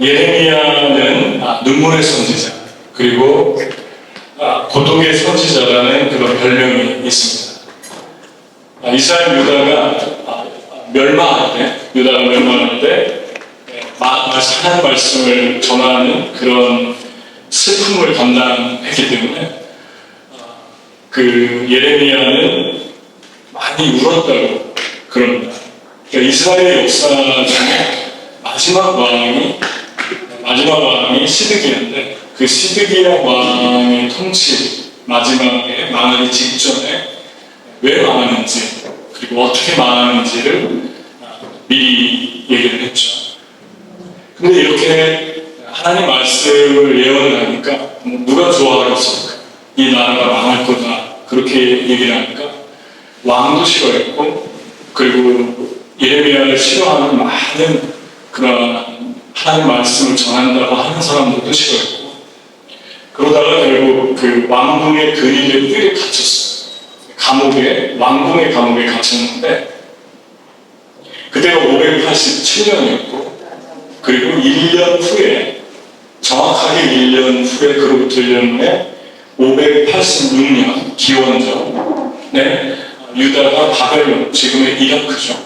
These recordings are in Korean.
예레미야는 눈물의 선지자, 그리고 고독의 선지자라는 그런 별명이 있습니다. 이스라엘 유다가 멸망할 때 하나님 말씀을 전하는 그런 슬픔을 감당했기 때문에 그 예레미야는 많이 울었다고 그럽니다. 그러니까 이스라엘 역사 중에 마지막 왕이 시드기야인데, 그 시드기야 왕의 통치 마지막에 망하기 직전에 왜 망하는지, 그리고 어떻게 망하는지를 미리 얘기를 했죠. 근데 이렇게 하나님 말씀을 예언을 하니까 누가 좋아하겠습니까? 이 나라가 망할 거다, 그렇게 얘기를 하니까 왕도 싫어했고, 그리고 예레미야를 싫어하는 많은 그런 하나님 말씀을 전한다고 하는 사람들도 싫어했고, 그러다가 결국 그 왕궁의 근위대 뜰에 갇혔어요. 왕궁의 감옥에 갇혔는데, 그때가 587년이었고, 그리고 1년 후에, 정확하게 1년 후에, 그로부터 1년 후에 586년 기원전에 유다가 바벨론, 지금의 이라크죠,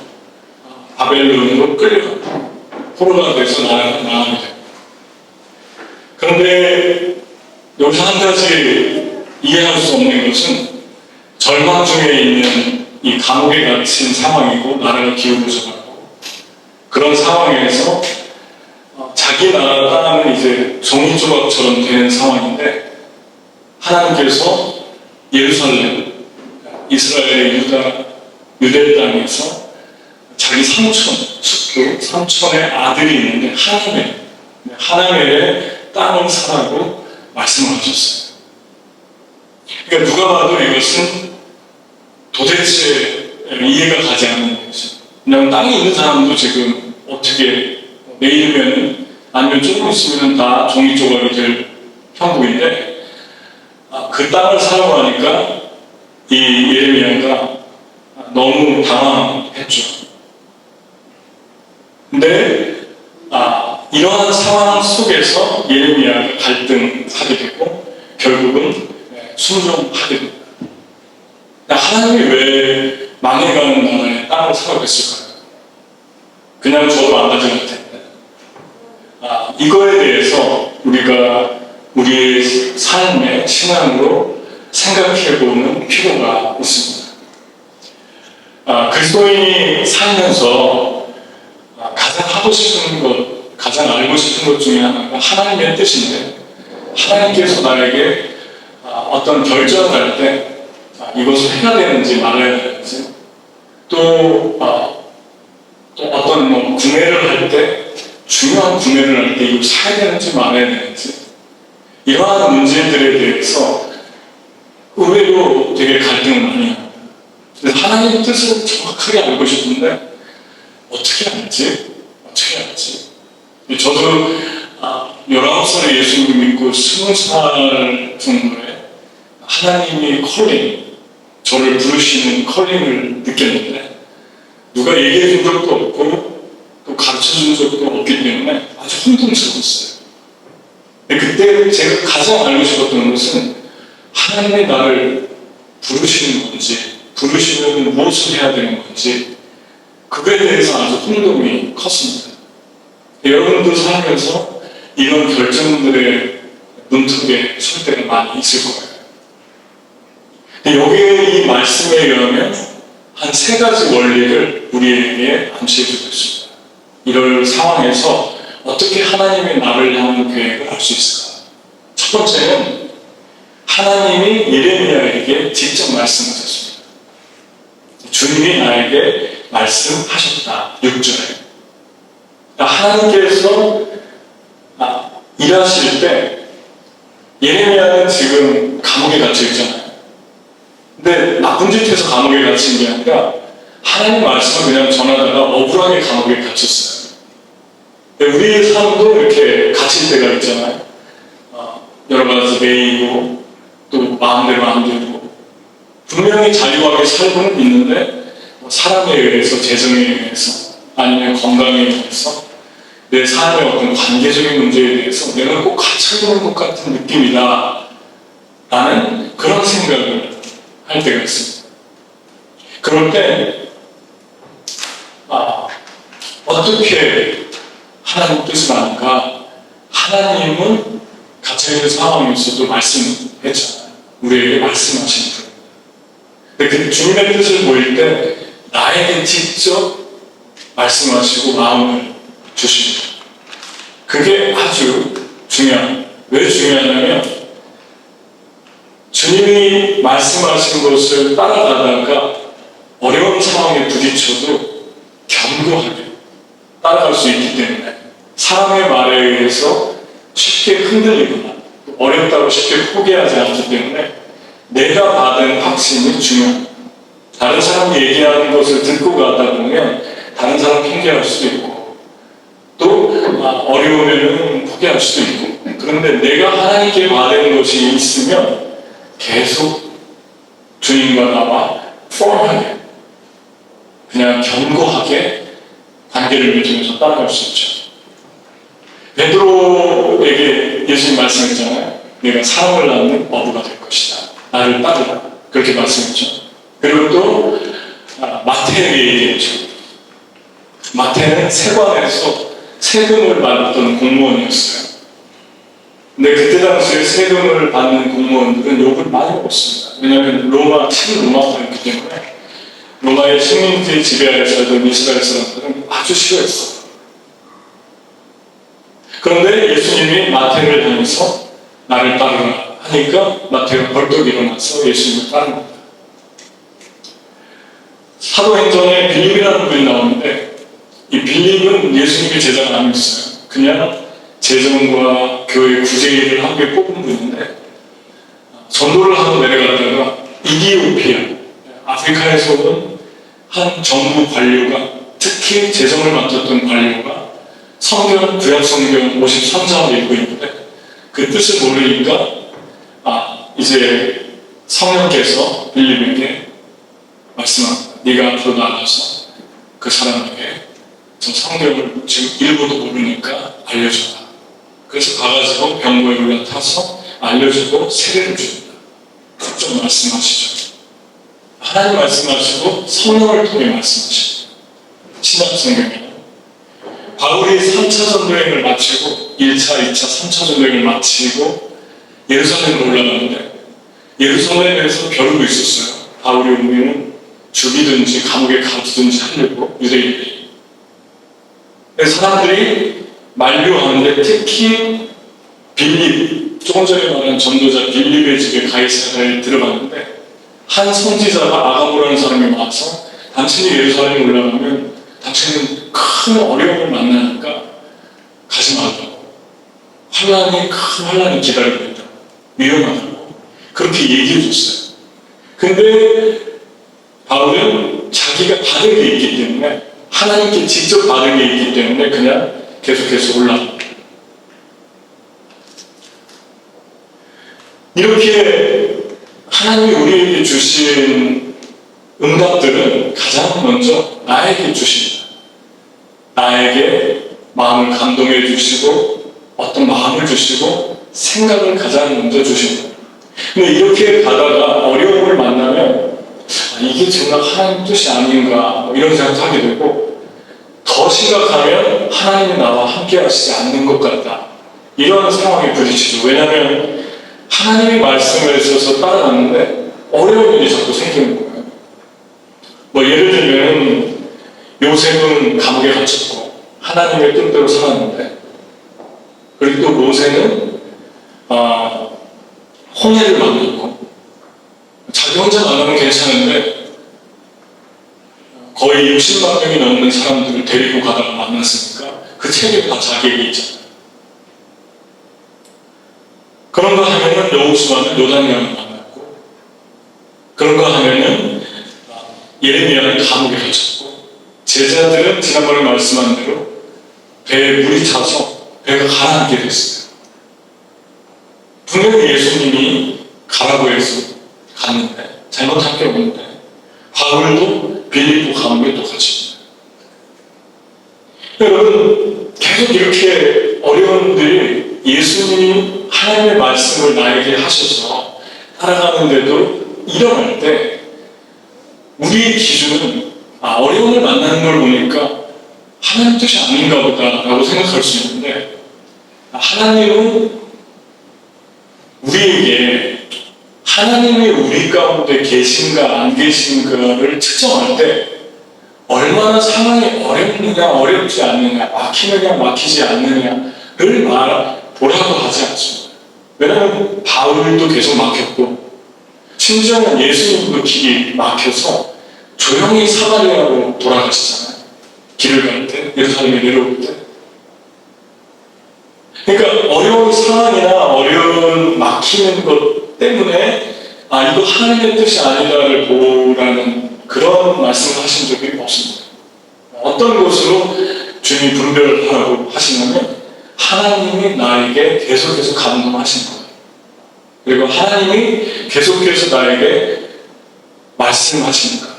바벨론으로 끌려갑니다. 포로가 돼서 나가게 됩니다. 그런데 여기서 한 가지 이해할 수 없는 것은, 절망 중에 있는 이 감옥에 갇힌 상황이고, 나라가 기울어져가고, 그런 상황에서 자기 나라 땅은 이제 종이조각처럼 되는 상황인데, 하나님께서 예루살렘, 이스라엘의 유대 땅에서 자기 삼촌의 아들이 있는데, 하나멜의 땅을 사라고 말씀을 하셨어요. 그러니까 누가 봐도 이것은 도대체 이해가 가지 않는 것이죠. 그냥 땅이 있는 사람도 지금 어떻게 내일이면, 아니면 조금 있으면 다 종이조각이 될 형국인데, 그 땅을 사라고 하니까 이 예레미야가 너무 당황했죠. 근데 이러한 상황 속에서 예레미야가 갈등하게 되고, 결국은 순종하게 됩니다. 하나님이 왜 망해가는 나라에 땅을 사라고 했을까요? 그냥 저도 안 가져갈 텐데. 이거에 대해서 우리가 우리의 삶의 신앙으로 생각해보는 필요가 있습니다. 그리스도인이 살면서 가장 하고 싶은 것, 가장 알고 싶은 것 중에 하나가 하나님의 뜻인데, 하나님께서 나에게 어떤 결정을 할 때 이것을 해야 되는지 말아야 되는지, 또 어떤 구매를 할 때, 중요한 구매를 할 때 이걸 사야 되는지 말아야 되는지, 이러한 문제들에 대해서 의외로 되게 갈등을 많이 합니다. 근데 하나님의 뜻을 정확하게 알고 싶은데 어떻게 알지? 저도 19살에 예수님을 믿고 20살 정도에 하나님이 저를 부르시는 컬링을 느꼈는데, 누가 얘기해 준 적도 없고 또 가르쳐 준 적도 없기 때문에 아주 혼동스러웠어요. 근데 그때 제가 가장 알고 싶었던 것은, 하나님이 나를 부르시는 건지, 부르시면 무엇을 해야 되는 건지, 그거에 대해서 아주 혼동이 컸습니다. 여러분도 살면서 이런 결정들의 문턱에 설 때가 많이 있을 거예요. 여기에 이 말씀에 의하면 한 3가지 원리를 우리에게 암시해주고 있습니다. 이럴 상황에서 어떻게 하나님이 나를 향한 계획을 할 수 있을까? 첫 번째는, 하나님이 예레미야에게 직접 말씀하셨습니다. 주님이 나에게 말씀하셨다. 6절에. 하나님께서 일하실 때, 예레미야는 지금 감옥에 갇혀 있잖아요. 근데 나쁜 짓 해서 감옥에 갇힌 게 아니라, 하나님 말씀을 그냥 전하다가 억울하게 감옥에 갇혔어요. 우리의 삶도 이렇게 갇힐 때가 있잖아요. 여러 가지 매이고, 또 마음대로 안 되고, 분명히 자유하게 살고는 있는데, 사람에 의해서, 재정에 의해서, 아니면 건강에 의해서 내 삶의 어떤 관계적인 문제에 대해서 내가 꼭 갇혀있는 것 같은 느낌이다 라는 그런 생각을 할 때가 있습니다. 그럴 때 어떻게 하나님 뜻을 아는가? 하나님은 갇혀있는 상황에서도 말씀했잖아요. 우리에게 말씀하시는 분. 근데 그 주님의 뜻을 보일 때 나에게 직접 말씀하시고 마음을 주십니다. 그게 아주 중요합니다. 왜 중요하냐면 주님이 말씀하신 것을 따라가다가 어려운 상황에 부딪혀도 견고하게 따라갈 수 있기 때문에 사람의 말에 의해서 쉽게 흔들리거나 어렵다고 쉽게 포기하지 않기 때문에 내가 받은 확신이 중요합니다. 다른 사람이 얘기하는 것을 듣고 가다 보면 다른 사람 핑계할 수도 있고 또 어려우면 포기할 수도 있고 그런데 내가 하나님께 받은 것이 있으면 계속 주님과 나와 펌하게 그냥 견고하게 관계를 맺으면서 따라갈 수 있죠. 베드로에게 예수님 말씀했잖아요. 내가 사랑을 낳는 어부가 될 것이다. 나를 따르라. 그렇게 말씀했죠. 그리고 또 마태에게 얘기했죠. 마태는 세관에서 세금을 받았던 공무원이었어요. 근데 그때 당시에 세금을 받는 공무원들은 욕을 많이 먹었습니다. 왜냐하면 친로마파였기 때문에 로마의 식민지 지배하에 살던 이스라엘 사람들은 아주 싫어했어요. 그런데 예수님이 마태를 향해서 나를 따르라 하니까 마태가 벌떡 일어나서 예수님을 따릅니다. 사도행전에 빌립이라는 분이 나오는데 이 빌립은 예수님의 제자가 아니었어요. 그냥 재정과 교회 구제일을 함께 뽑은 분인데 전도를 하고 내려갔다가 이디오피아, 아프리카에서 온 한 정부 관료가 특히 재정을 맡았던 관료가 성경, 구약 성경 53장을 읽고 있는데 그 뜻을 모르니까 이제 성령께서 빌립에게 말씀합니다. 네가 앞으로 나가서 그 사람에게 저 성경을 지금 일부도 모르니까 알려줘라. 그래서 가가지고 병거에 올라타서 알려주고 세례를 줍니다. 직접 말씀하시죠. 하나님 말씀하시고 성령을 통해 말씀하시죠. 신약 성경에 바울이 3차 전도행을 마치고 1차, 2차, 3차 전도행을 마치고 예루살렘으로 올라가는데 예루살렘에서 벼르고 있었어요. 바울이 오면 죽이든지 감옥에 가두든지 하려고 유대인들이. 사람들이 만류하는데 특히 빌립, 조금 전에 말한 전도자 빌립의 집에 가이사랴에 들어갔는데 한 선지자가 아가보라는 사람이 와서 당신이 예루살렘에 올라가면 당신은 큰 어려움을 만나니까 가지 말라고. 큰 환란이 기다리고 있다. 위험하다고. 그렇게 얘기해 줬어요. 근데 바울은 자기가 받은 게 있기 때문에 하나님께 직접 받은 게 있기 때문에 그냥 계속해서 올라갑니다. 이렇게 하나님이 우리에게 주신 응답들은 가장 먼저 나에게 주십니다. 나에게 마음을 감동해 주시고 어떤 마음을 주시고 생각을 가장 먼저 주십니다. 근데 이렇게 가다가 어려움을 만나면 이게 정말 하나님 뜻이 아닌가 이런 생각하게 되고 더 심각하면 하나님이 나와 함께 하시지 않는 것 같다. 이런 상황에 부딪히죠. 왜냐하면 하나님의 말씀을 있어서 따라갔는데 어려운 일이 자꾸 생기는 거예요. 예를 들면 요셉은 감옥에 갇혔고 하나님의 뜻대로 살았는데 그리고 또 모세는 홍해를 만났고 자기 혼자 만나면 괜찮은데 거의 60만 명이 넘는 사람들을 데리고 가다가 만났으니까 그 책임이 다 자기에게 있잖아요. 그런가 하면은 여호수아는 요단강을 만났고 그런가 하면은 예레미야는 감옥에 갇혔고 제자들은 지난번에 말씀한 대로 배에 물이 차서 배가 가라앉게 됐어요. 분명히 예수님이 가라고 해서 갔는데 잘못한 게 없는데 바울도 빌립보 감옥에 또 갇힙니다. 여러분 계속 계속 이렇게 어려움들이 예수님이 하나님의 말씀을 나에게 하셔서 따라가는데도 일어날 때 우리의 기준은 어려움을 만나는 걸 보니까 하나님 뜻이 아닌가 보다라고 생각할 수 있는데 하나님은 우리에게 하나님이 우리 가운데 계신가 안 계신가를 측정할 때 얼마나 상황이 어렵느냐 어렵지 않느냐 막히느냐 막히지 않느냐를 보라고 하지 않습니다. 왜냐하면 바울도 계속 막혔고 심지어는 예수님도 길이 막혀서 조용히 사마리아로 돌아가시잖아요. 길을 갈 때, 예루살렘에 내려올 때. 그러니까 어려운 상황이나 어려운 막히는 것 때문에 이거 하나님의 뜻이 아니다를 보라는 그런 말씀을 하신 적이 없습니다. 어떤 것으로 주님이 분별하라고 하시냐면 하나님이 나에게 계속해서 감동하신 거예요. 그리고 하나님이 계속해서 나에게 말씀하시는 거예요.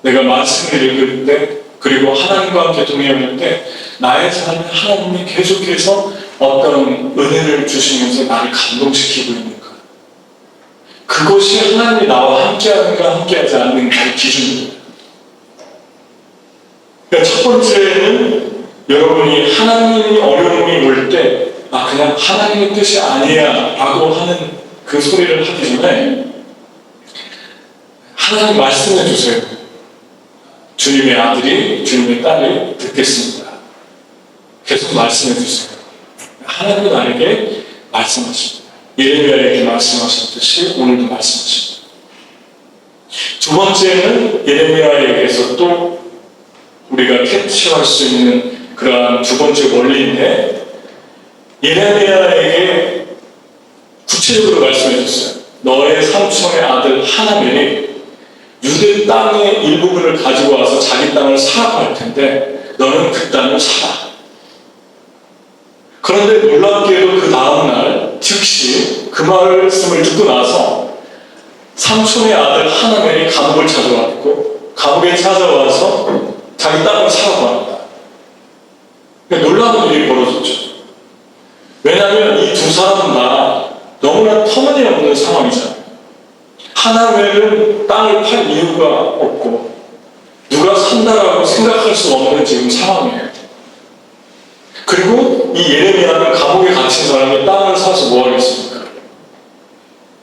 내가 말씀을 읽을 때 그리고 하나님과 함께 동행할 때 나의 삶에 하나님이 계속해서 어떤 은혜를 주시면서 나를 감동시키고 있는 거예요. 그것이 하나님이 나와 함께하는가 함께하지 않는가의 기준입니다. 그러니까 첫 번째는 여러분이 하나님이 어려움이 올 때 그냥 하나님의 뜻이 아니야 라고 하는 그 소리를 하기 전에 하나님 말씀해 주세요. 주님의 아들이 주님의 딸이 듣겠습니다. 계속 말씀해 주세요. 하나님은 나에게 말씀하십니다. 예레미야에게 말씀하셨듯이 오늘도 말씀하십니다. 두 번째는 예레미야에게서 또 우리가 캐치할 수 있는 그러한 두 번째 원리인데 예레미야에게 구체적으로 말씀해 줬어요. 너의 삼촌의 아들 하나멜이 유대 땅의 일부분을 가지고 와서 자기 땅을 사라고 할 텐데 너는 그 땅을 사라. 그런데 놀랍게도 그 다음날 즉시 그 말씀을 듣고 나서 삼촌의 아들 하나멜이 감옥을 찾아왔고 감옥에 찾아와서 자기 땅을 사라고 합니다. 놀라운 일이 벌어졌죠. 왜냐하면 이 두 사람 다 너무나 터무니없는 상황이잖아요. 하나멜은 땅을 팔 이유가 없고 누가 산다라고 생각할 수 없는 지금 상황이에요. 그리고 이 예레미야는 감옥에 갇힌 사람이 땅을 사서 뭐 하겠습니까?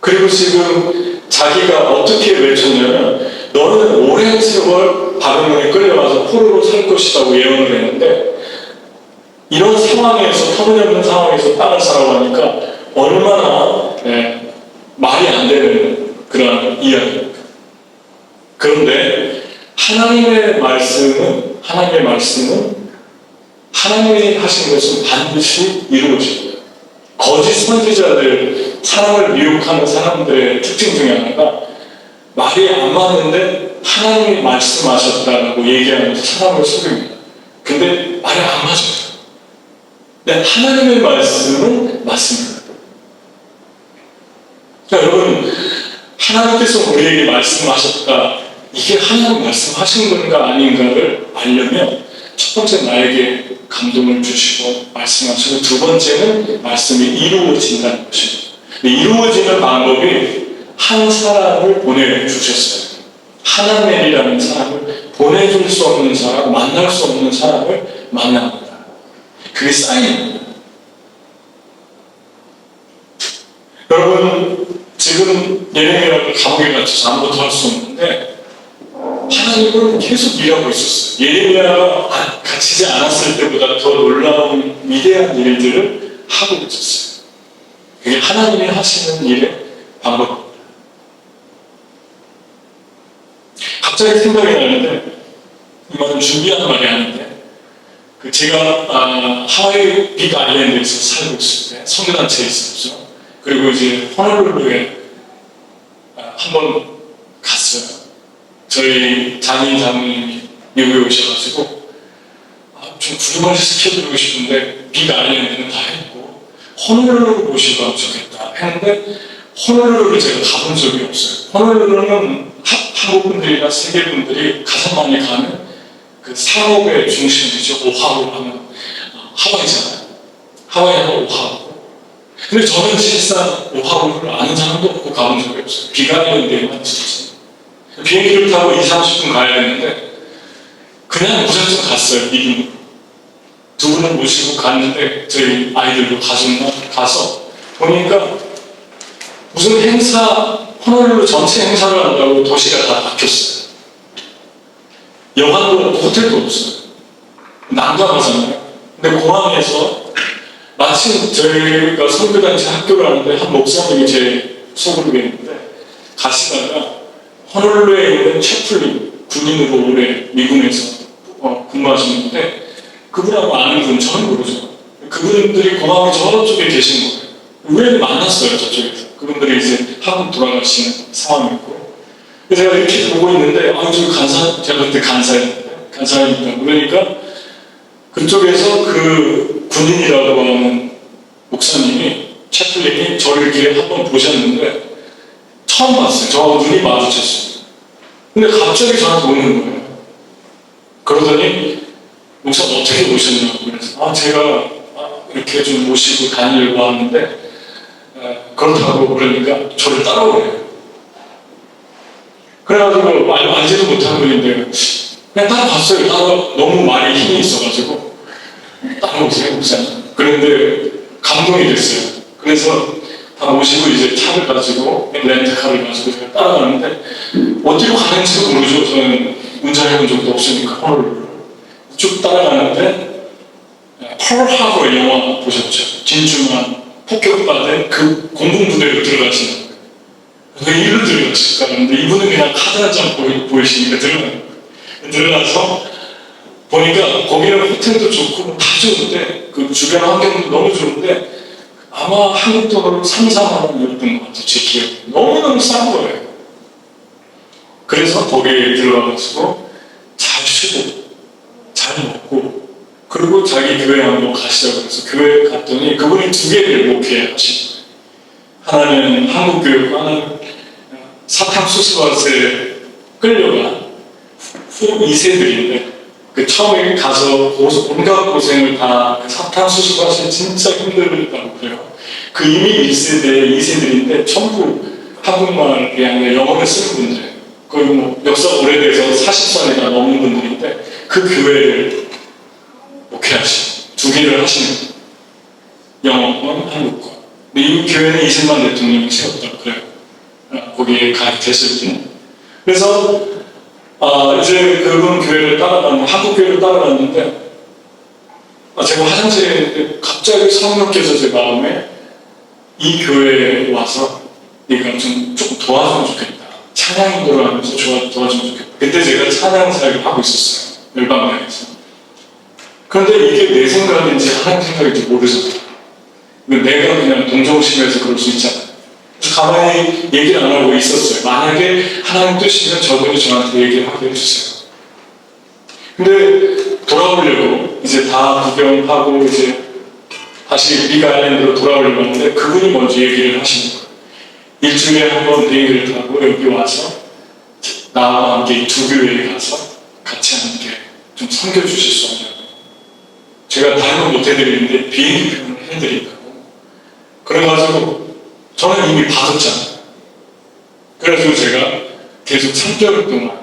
그리고 지금 자기가 어떻게 외쳤냐면 너는 오랜 세월 바벨론에 끌려가서 포로로 살 것이라고 예언을 했는데 이런 상황에서 터무니없는 상황에서 땅을 사라고 하니까 얼마나 말이 안 되는 그런 이야기입니다. 그런데 하나님의 말씀은 하나님이 하신 것은 반드시 이루어집니다. 거짓 선지자들, 사람을 미혹하는 사람들의 특징 중에 하나가 말이 안 맞는데 하나님이 말씀하셨다라고 얘기하면서 사람을 속입니다. 근데 말이 안 맞아요. 근데 하나님의 말씀은 맞습니다. 그러니까 여러분, 하나님께서 우리에게 말씀하셨다. 이게 하나님 말씀하신 건가 아닌가를 알려면 첫 번째 나에게 감동을 주시고 말씀하시고 두 번째는 말씀이 이루어진다는 것입니다. 이루어지는 방법이 한 사람을 보내주셨어요. 하나멜이라는 사람을 보내줄 수 없는 사람, 만날 수 없는 사람을 만납니다. 그게 사인입니다. 여러분, 지금 예레미야가 감옥에 갇혀서 아무것도 할 수 없는데 하나님은 계속 일하고 있었어요. 예레미야가 갇히지 않았을 때보다 더 놀라운 위대한 일들을 하고 있었어요. 그게 하나님이 하시는 일의 방법입니다. 갑자기 생각이 나는데 이거는 준비한 말이 아닌데 제가 하와이 빅 아일랜드에서 살고 있을 때 선교단체에 있었죠. 그리고 이제 호놀룰루에 한번 갔어요. 저희 장인 장모님이 미국에 오셔가지고 좀 구경을 시켜드리고 싶은데 빅 아일랜드는 다 했고 호놀룰루를 모시고 가면 좋겠다 했는데 호놀룰루를 제가 가본 적이 없어요. 호놀룰루는 한국 분들이나 세계 분들이 가장 많이 가는 그 상업의 중심지죠. 오하루 하면 하와이잖아요. 하와이하고 오하우. 근데 저는 실상 오하우를 아는 사람도 없고 가본 적이 없어요. 비가 내리는 데만 있었어요. 비행기를 타고 20-30분 가야 되는데 그냥 무작정 갔어요. 미국으로. 두 분을 모시고 갔는데 저희 아이들도 가족만 가서 보니까 무슨 행사, 호놀룰루 전체 행사를 한다고 도시가 다 바뀌었어요. 여관도 없고 호텔도 없어요. 난감하잖아요. 근데 공항에서 마침 저희가 선교단체 학교를 하는데 한 목사님이 제 속으로 계는데 가시다가 호놀룰루에 있는 채플린 군인으로 오래 미군에서 근무하시는데 그분하고 아는 분 저는 모르죠. 그분들이 공항에 저쪽에 계신 거예요. 우연히 만났어요. 저쪽에서. 그분들이 이제 한국 돌아가시는 상황이고 제가 이렇게 보고 있는데 제가 그때 간사였는데 그러니까 그쪽에서 그 군인이라고 하는 목사님이 채플린이 저를 이렇게 한번 보셨는데 처음 봤어요. 저하고 눈이 마주쳤어요. 근데 갑자기 저한테 오는 거예요. 그러더니 목사 어떻게 오셨냐고 그래서 제가 이렇게 좀 모시고 다니려고 하는데 그렇다고 그러니까 저를 따라오래요. 그래가지고 알지도 못한 분인데 그냥 따라갔어요. 너무 많이 힘이 있어가지고 따라오세요 목사님. 그런데 감동이 됐어요. 그래서 다 모시고 이제 차를 가지고 렌트카를 가지고 제가 따라가는데 어디로 가는지도 모르죠. 저는 운전해본 적도 없으니까 쭉 따라가는데 펄하버 영화 보셨죠? 진중한 폭격받은 그 공군부대로 들어가시는 거예요. 왜 이리로 들어가실까? 그런데 이분은 그냥 카드 한 장 보이시니까 들어가서 보니까 거기는 호텔도 좋고 다 좋은데 그 주변 환경도 너무 좋은데 아마 한국 돈으로 3-4만 원이었던 것 같아요. 제 기억에. 너무너무 싼 거예요. 그래서 거기에 들어가가지고 잘 쉬고 잘 먹고 그리고 자기 교회 한번 가시자고 해서 교회 갔더니 그분이 두 개를 목회하시는 거예요. 하나는 한국 교회고 하나는 사탕수수밭에 끌려간 후 2세들인데 그 처음에 가서 온갖 고생을 다 사탕수수밭에 진짜 힘들다고 그래요. 그 이미 1세대, 2세들인데 전부 한국말이 아니라 영어를 쓰는 분들이에요. 거의 뭐 역사 오래돼서 40살이 다 넘는 분들인데 그 교회를 목회하시고 두 개를 하시는 거예요. 영어권, 한국권. 근데 이 교회는 이승만 대통령이 세웠다고 그래요. 거기에 가입됐을 때. 그래서 이제 그분 교회를 따라갔는데 한국 교회를 따라갔는데 제가 화장실에 있는데 갑자기 성령께서 제 마음에 이 교회에 와서 네가 좀 조금 도와주면 좋겠다. 찬양 인도를 하면서 도와주면 좋겠다. 그때 제가 찬양 사역을 하고 있었어요. 열방당에서. 그런데 이게 내 생각인지 하나님 생각인지 모르잖아요. 내가 그냥 동정심에서 그럴 수 있잖아요. 그래서 가만히 얘기를 안 하고 있었어요. 만약에 하나님 뜻이면 저분이 저한테 얘기를 하게 해주세요. 근데 돌아오려고 이제 다 구경하고 이제 다시 리가 아일랜드로 돌아오려고 하는데 그분이 먼저 얘기를 하시는 거예요. 일주일에 한 번 비행기를 타고 여기 와서 나와 함께 두 교회에 가서 같이 함께 좀 섬겨주실 수 없냐고. 제가 다른 건 못 해드리는데 비행기 표현을 해드린다고. 그래가지고 저는 이미 받았잖아요. 그래서 제가 계속 3개월 동안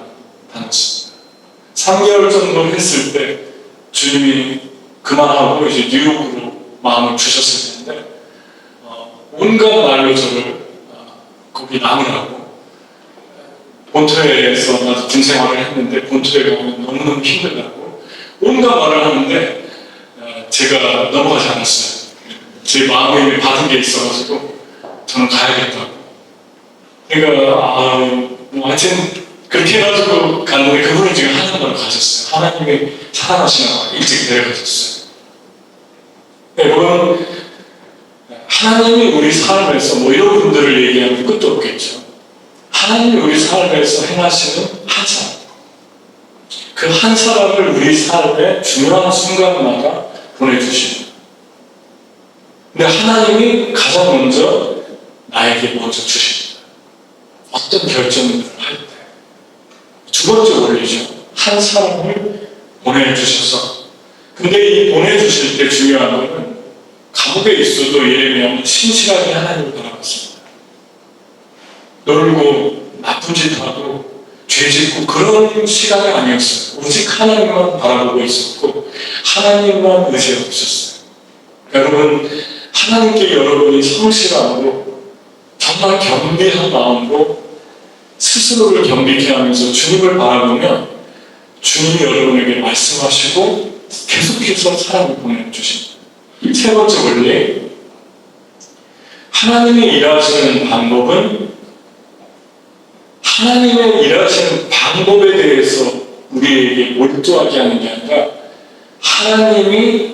다녔습니다. 3개월 정도 했을 때 주님이 그만하고 이제 뉴욕으로 마음을 주셨을 텐데 온갖 말로 저를 거기 남으라고 본토에서 나도 군 생활을 했는데 본토에 가면 너무너무 힘들다고 온갖 말을 하는데 제가 넘어가지 않았어요. 제 마음에 받은 게 있어가지고 저는 가야겠다고. 그러니까 뭐 하여튼 그렇게 해가지고 갔는데 그분은 지금 하나님으로 가셨어요. 하나님이 사랑하시나 일찍 데려가셨어요. 여러분 하나님이 우리 삶에서 뭐 이런 분들을 얘기하면 끝도 없겠죠. 하나님이 우리 삶에서 행하시는 한 사람, 그 한 사람을 우리 삶의 중요한 순간마다 보내주십니다. 근데 하나님이 가장 먼저 나에게 먼저 주십니다. 어떤 결정을 할 때. 두 번째 원리죠. 한 사람을 보내주셔서 그 근데 이 보내주실 때 중요한 거는 감옥에 있어도 예레미야는 신실하게 하나님을 바라봤습니다. 놀고 나쁜 짓 하고 죄 짓고 그런 시간이 아니었어요. 오직 하나님만 바라보고 있었고 하나님만 의지하고 있었어요. 여러분, 하나님께 여러분이 성실하고 정말 겸비한 마음으로 스스로를 겸비케 하면서 주님을 바라보면 주님이 여러분에게 말씀하시고 계속해서 사랑을 보내주십니다. 세 번째 원리, 하나님이 일하시는 방법은 하나님의 일하시는 방법에 대해서 우리에게 몰두하게 하는 게 아니라 하나님이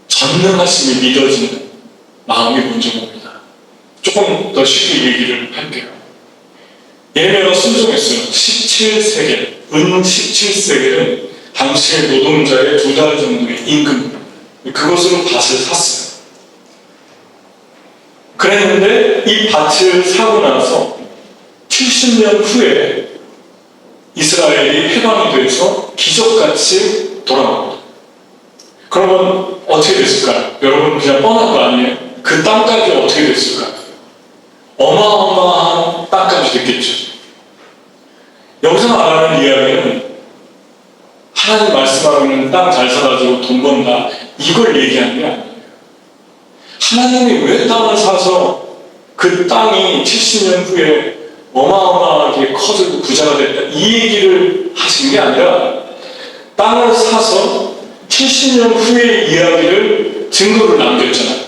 전능하심이 믿어지는 마음이 먼저 옵니다. 조금 더 쉽게 얘기를 할게요. 예레미야가 순종했어요. 17세겔, 은 17세겔은 당시의 노동자의 2달 정도의 임금, 그것으로 밭을 샀어요. 그랬는데 이 밭을 사고 나서 70년 후에 이스라엘이 해방이 돼서 기적같이 돌아옵니다. 그러면 어떻게 됐을까요? 여러분 그냥 뻔한 거 아니에요? 그 땅값이 어떻게 됐을까요? 어마어마한 땅값이 됐겠죠. 여기서 말하는 이야기는 하나님 말씀하고는 땅 잘 사가지고 돈 번다 이걸 얘기하는 게 아니에요. 하나님이 왜 땅을 사서 그 땅이 70년 후에 어마어마하게 커지고 부자가 됐다 이 얘기를 하신 게 아니라 땅을 사서 70년 후의 이야기를 증거를 남겼잖아요.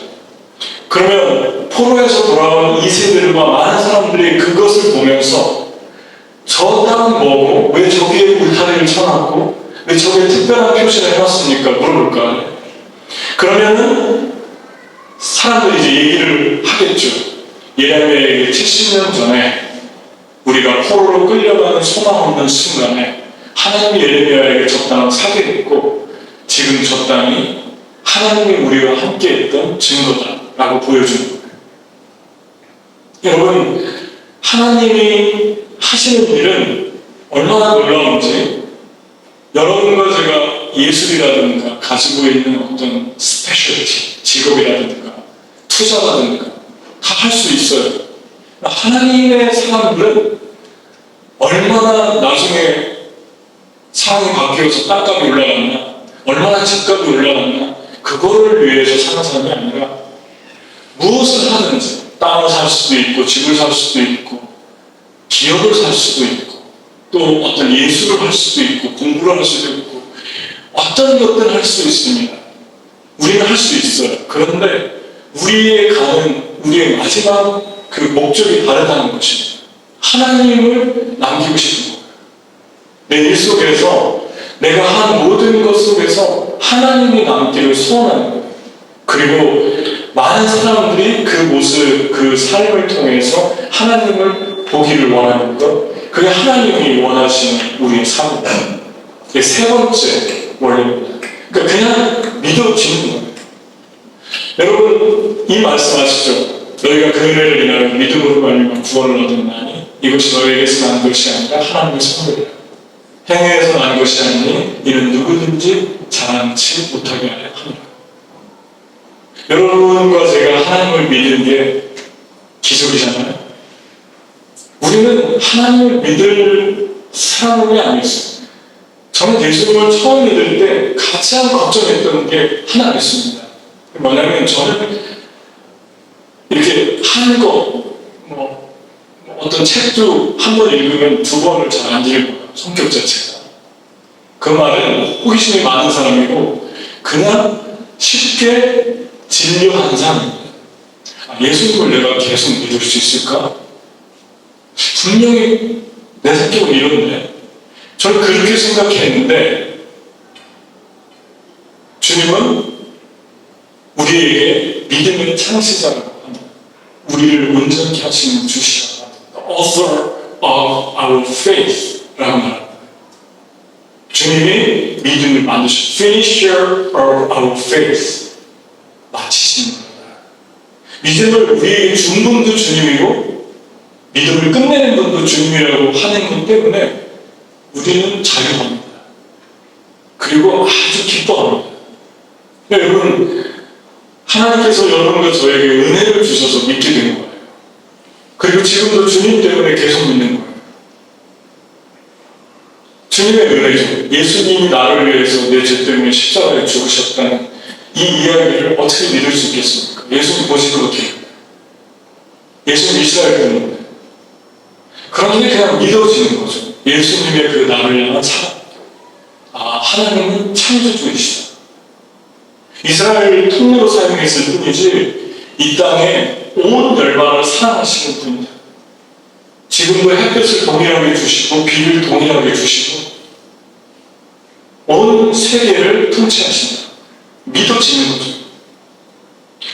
그러면 포로에서 돌아온 2세들과 많은 사람들이 그것을 보면서 저 땅은 뭐고 왜 저기에 울타리를 쳐놨고 왜 저기에 특별한 표시를 해놨습니까? 물어볼까? 그러면은 사람들이 이제 얘기를 하겠죠. 예레미야에게 70년 전에 우리가 포로로 끌려가는 소망 없는 순간에 하나님이 예레미야에게 저 땅을 사게 됐고 지금 저 땅이 하나님이 우리와 함께 했던 증거다라고 보여주는 거예요. 여러분, 하나님이 하시는 일은 얼마나 놀라운지 여러분과 제가 예술이라든가 가지고 있는 어떤 스페셜티, 직업이라든가 투자라든가 다 할 수 있어요. 하나님의 사람들은 얼마나 나중에 상황이 바뀌어서 땅값이 올라갔나 얼마나 집값이 올라갔나 그거를 위해서 사는 사람이 아니라 무엇을 하든지 땅을 살 수도 있고 집을 살 수도 있고 기업을 살 수도 있고 또 어떤 예술을 할 수도 있고 공부를 할 수도 있고 어떤 것들 할 수 있습니다. 우리는 할 수 있어요. 그런데 우리의 마지막 그 목적이 다르다는 것입니다. 하나님을 남기고 싶은 거예요. 내 일 속에서 내가 한 모든 것 속에서 하나님이 남기를 소원하는 거예요. 그리고 많은 사람들이 그 모습, 그 삶을 통해서 하나님을 보기를 원하는 것, 그게 하나님이 원하시는 우리의 삶입니다. 이게 세 번째 원리입니다. 그러니까 그냥 믿어지는 거예요. 여러분, 이 말씀 아시죠? 너희가 그 은혜를 인하여 믿음으로 말미암아 구원을 얻었나니 이것이 너희에게서 난 것이 아니라 하나님의 선물이라. 행위에서 난 것이 아니니 이는 누구든지 자랑치 못하게 하려 합니다. 여러분과 제가 하나님을 믿는 게 기적이잖아요. 우리는 하나님을 믿을 사람이 아니었어요. 저는 예수님을 처음 믿을 때 가장 걱정했던 게 하나 있습니다. 뭐냐면 저는 이렇게 한 거, 어떤 책도 한 번 읽으면 두 번을 잘 안 읽어요. 성격 자체가. 그 말은 호기심이 많은 사람이고 그냥 쉽게 진료하는 사람입니다. 예수님을 내가 계속 믿을 수 있을까? 분명히 내 성격은 이런데 저는 그렇게 생각했는데 주님은 우리에게 믿음의 창시자라고 합니다. 우리를 온전케 하시는 주시라. Author of our faith 라고 말합니다. 주님이 믿음을 만드신 Finisher of our faith 마치시는 겁니다. 믿음을 우리에게 준 분도 주님이고 믿음을 끝내는 분도 주님이라고 하는 것 때문에 우리는 자유합니다. 그리고 아주 기뻐합니다. 여러분, 하나님께서 여러분과 저에게 은혜를 주셔서 믿게 된 거예요. 그리고 지금도 주님 때문에 계속 믿는 거예요. 주님의 은혜죠. 예수님이 나를 위해서 내 죄 때문에 십자가에 죽으셨다는 이 이야기를 어떻게 믿을 수 있겠습니까? 예수님 보시고 어떻게 해요? 예수님 이스라엘 분인데. 그런데 그냥 믿어지는 거죠. 예수님의 그 나를 향한 사랑. 하나님은 창조주이시다. 이스라엘 통로로 사용했을 뿐이지 이 땅에 온 열방을 사랑하시는 분이다. 지금도 햇볕을 동일하게 주시고 비를 동일하게 주시고 온 세계를 통치하신다. 믿어지는 거죠.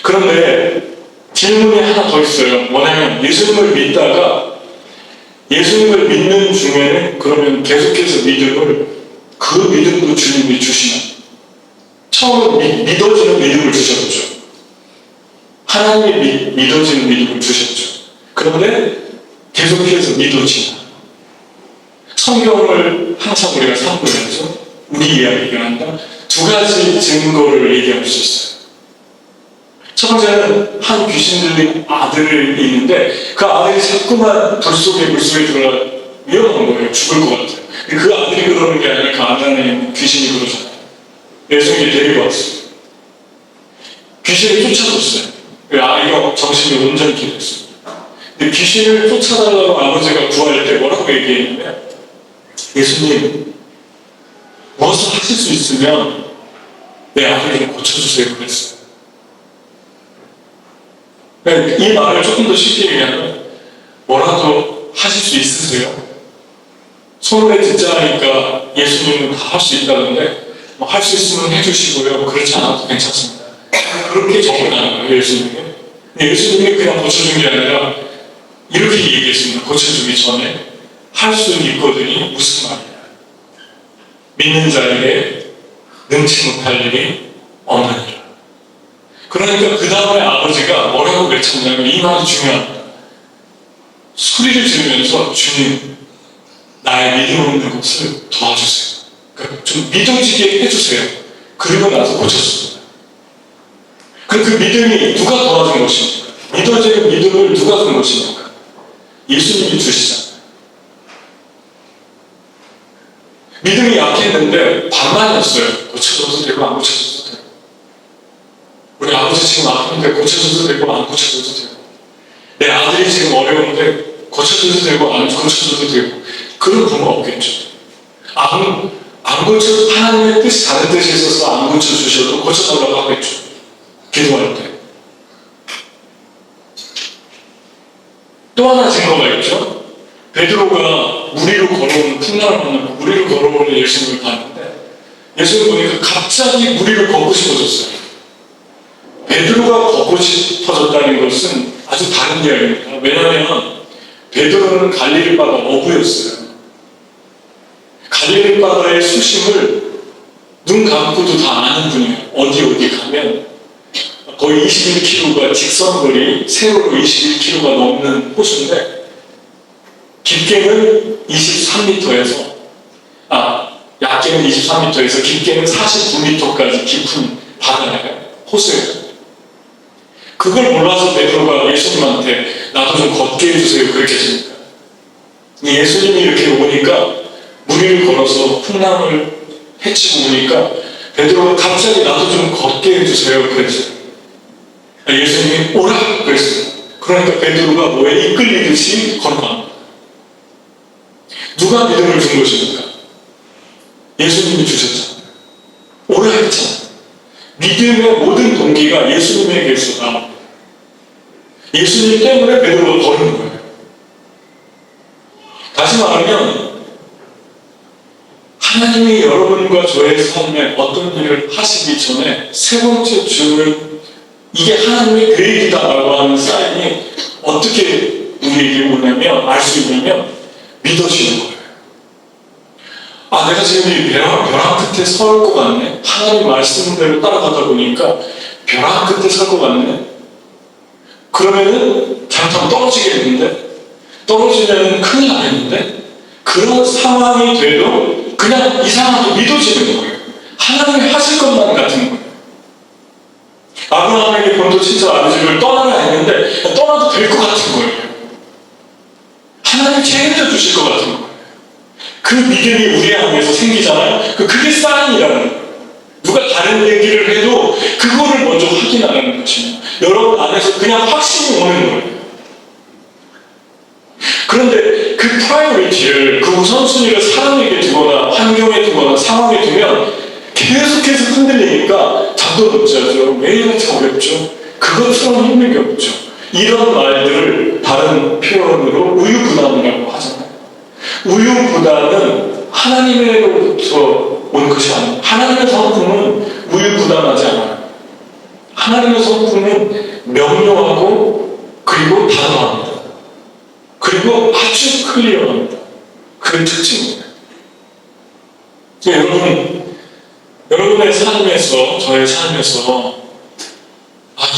그런데 질문이 하나 더 있어요. 뭐냐면 예수님을 믿다가 예수님을 믿는 중에는 그러면 계속해서 그 믿음도 주님이 주시나? 처음은 믿어지는 믿음을 주셨죠. 하나님이 믿어지는 믿음을 주셨죠. 그런데 계속해서 믿어지나? 성경을 항상 우리가 참고해서 우리 이야기가 한다. 두 가지 증거를 얘기할 수 있어요. 첫 번째는 한 귀신 들린 아들이 있는데 그 아들이 자꾸만 물속에 들어가 위험한 거예요. 죽을 것 같아요. 그 아들이 그러는 게 아니라 그 안에 있는 귀신이 그러잖아요. 예수님이 데리고 왔어요. 귀신이 쫓아줬어요. 아이가 정신이 온전히 됐어요. 근데 귀신을 쫓아달라고 아버지가 구할 때 뭐라고 얘기했냐면 예수님 무엇을 하실 수 있으면 내 아들을 좀 고쳐주세요 그랬어요. 이 말을 조금 더 쉽게 얘기하면 뭐라도 하실 수 있으세요? 손을 듣자니까 예수님은 다 할 수 있다는데 할 수 있으면 해주시고요. 그렇지 않아도 괜찮습니다. 그렇게 접근하는 거예요. 예수님이. 예수님이 그냥 고쳐준 게 아니라 이렇게 얘기했습니다. 고쳐주기 전에 할 수 있거든이 무슨 말이냐. 믿는 자에게 능치 못할 일이 없느니라. 그러니까 그 다음에 아버지가 뭐라고 외쳤냐면 이 말이 중요합니다. 소리를 지르면서 주님 나의 믿음 없는 것을 도와주세요. 그러니까 좀 믿어지게 해주세요. 그리고 나서 고쳤습니다. 그럼 그 믿음이 누가 도와준 것입니까? 믿어지는 믿음을 누가 준 것입니까? 예수님이 주시잖아요. 믿음이 약했는데 반만이었어요. 고쳐줘도 되고 안 고쳐줘도 되고. 우리 아버지 지금 아픈데 고쳐줘도 되고 안 고쳐줘도 되고. 내 아들이 지금 어려운데 고쳐줘도 되고 안 고쳐줘도 되고. 그런 부모가 없겠죠. 안 고쳐, 하나님의 뜻이 다른 뜻이 있어서 안 고쳐주셔도 고쳐달라고 하겠죠. 기도할 때. 또 하나 증거가 있죠. 베드로가 물 위로 걸어오는 풍랑을 만나고 물 위로 걸어오는 예수님을 봤는데 예수님 보니까 갑자기 물 위로 걷고 싶어졌어요. 베드로가 걷고 싶어졌다는 것은 아주 다른 이야기입니다. 왜냐하면 베드로는 갈릴리 바다 어부였어요. 갈릴리 바다의 수심을 눈 감고도 다 아는 분이에요. 어디 가면 거의 21km가 직선거리, 세로로 21km가 넘는 호수인데 깊게는 23m에서 얕게는 23m에서 깊게는 49m까지 깊은 바다예요. 호수예요. 그걸 몰라서 베드로가 예수님한테 나도 좀 걷게 해주세요 그랬겠습니까? 예수님이 이렇게 오니까 물 위를 걸어서 풍랑을 헤치고 오니까 베드로가 갑자기 나도 좀 걷게 해주세요 그랬어요. 예수님이 오라 그랬어요. 그러니까 베드로가 뭐에 이끌리듯이 걸어갑니다. 누가 믿음을 준 것입니까? 예수님이 주셨잖아요. 오라 했잖아요. 믿음의 모든 동기가 예수님에게서 나옵니다. 예수님 때문에 베드로가 걸은 거예요. 다시 말하면 하나님이 여러분과 저의 삶에 어떤 일을 하시기 전에 세 번째 주는 이게 하나님의 계획이다라고 하는 사인이 어떻게 우리에게 오냐면 알 수 있냐면 믿어지는 거예요. 내가 지금 이 벼랑 끝에 설 것 같네. 하나님 말씀대로 따라가다 보니까 벼랑 끝에 설 것 같네. 그러면은 잘못하면 떨어지겠는데 떨어지면 큰일 나겠는데 그런 상황이 돼도 그냥 이상하게 믿어지는 거예요. 하나님이 하실 것만 같은 거예요. 아브라함에게 본토 친척 아버지를 떠나라 했는데 떠나도 될 것 같은 거예요. 하나님이 책임져 주실 것 같은 거예요. 그 믿음이 우리 안에서 생기잖아요. 그게 사인이라는 거예요. 누가 다른 얘기를 해도 그거를 먼저 확인하는 것입니다. 여러분 안에서 그냥 확신이 오는 거예요. 그런데 그 프라이오리티를, 그 우선순위를 사람에게 두거나 환경에 두거나 상황에 두면 계속해서 흔들리니까 잠도 못 자죠. 매일 같이 어렵죠. 그것처럼 힘든 게 없죠. 이런 말들을 다른 표현으로 우유부단이라고 하잖아요. 우유부단은 하나님으로부터 온 것이 아니에요. 하나님의 성품은 우유부단하지 않아요. 하나님의 성품은 명료하고 그리고 단호합니다. 그리고 아주 클리어합니다. 그게 특징입니다. 여러분의 삶에서, 저의 삶에서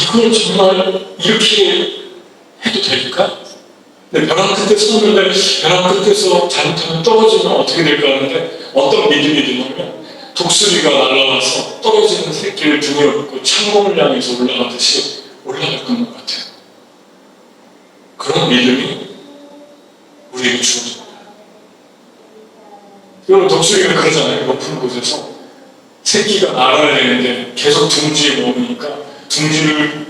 이걸 정말 이렇게 해도 될까? 근데 벼랑 끝에 섰는데 벼랑 끝에서 잘못하면 떨어지면 어떻게 될까 하는데 어떤 믿음이 드냐면 독수리가 날아와서 떨어지는 새끼를 등에 업고 창공을 향해서 올라가듯이 올라갈 것만 같아요. 그런 믿음이 우리에게 주어집니다. 여러분 독수리가 그러잖아요. 높은 곳에서 새끼가 날아야 되는데 계속 둥지에 머무니까 둥지를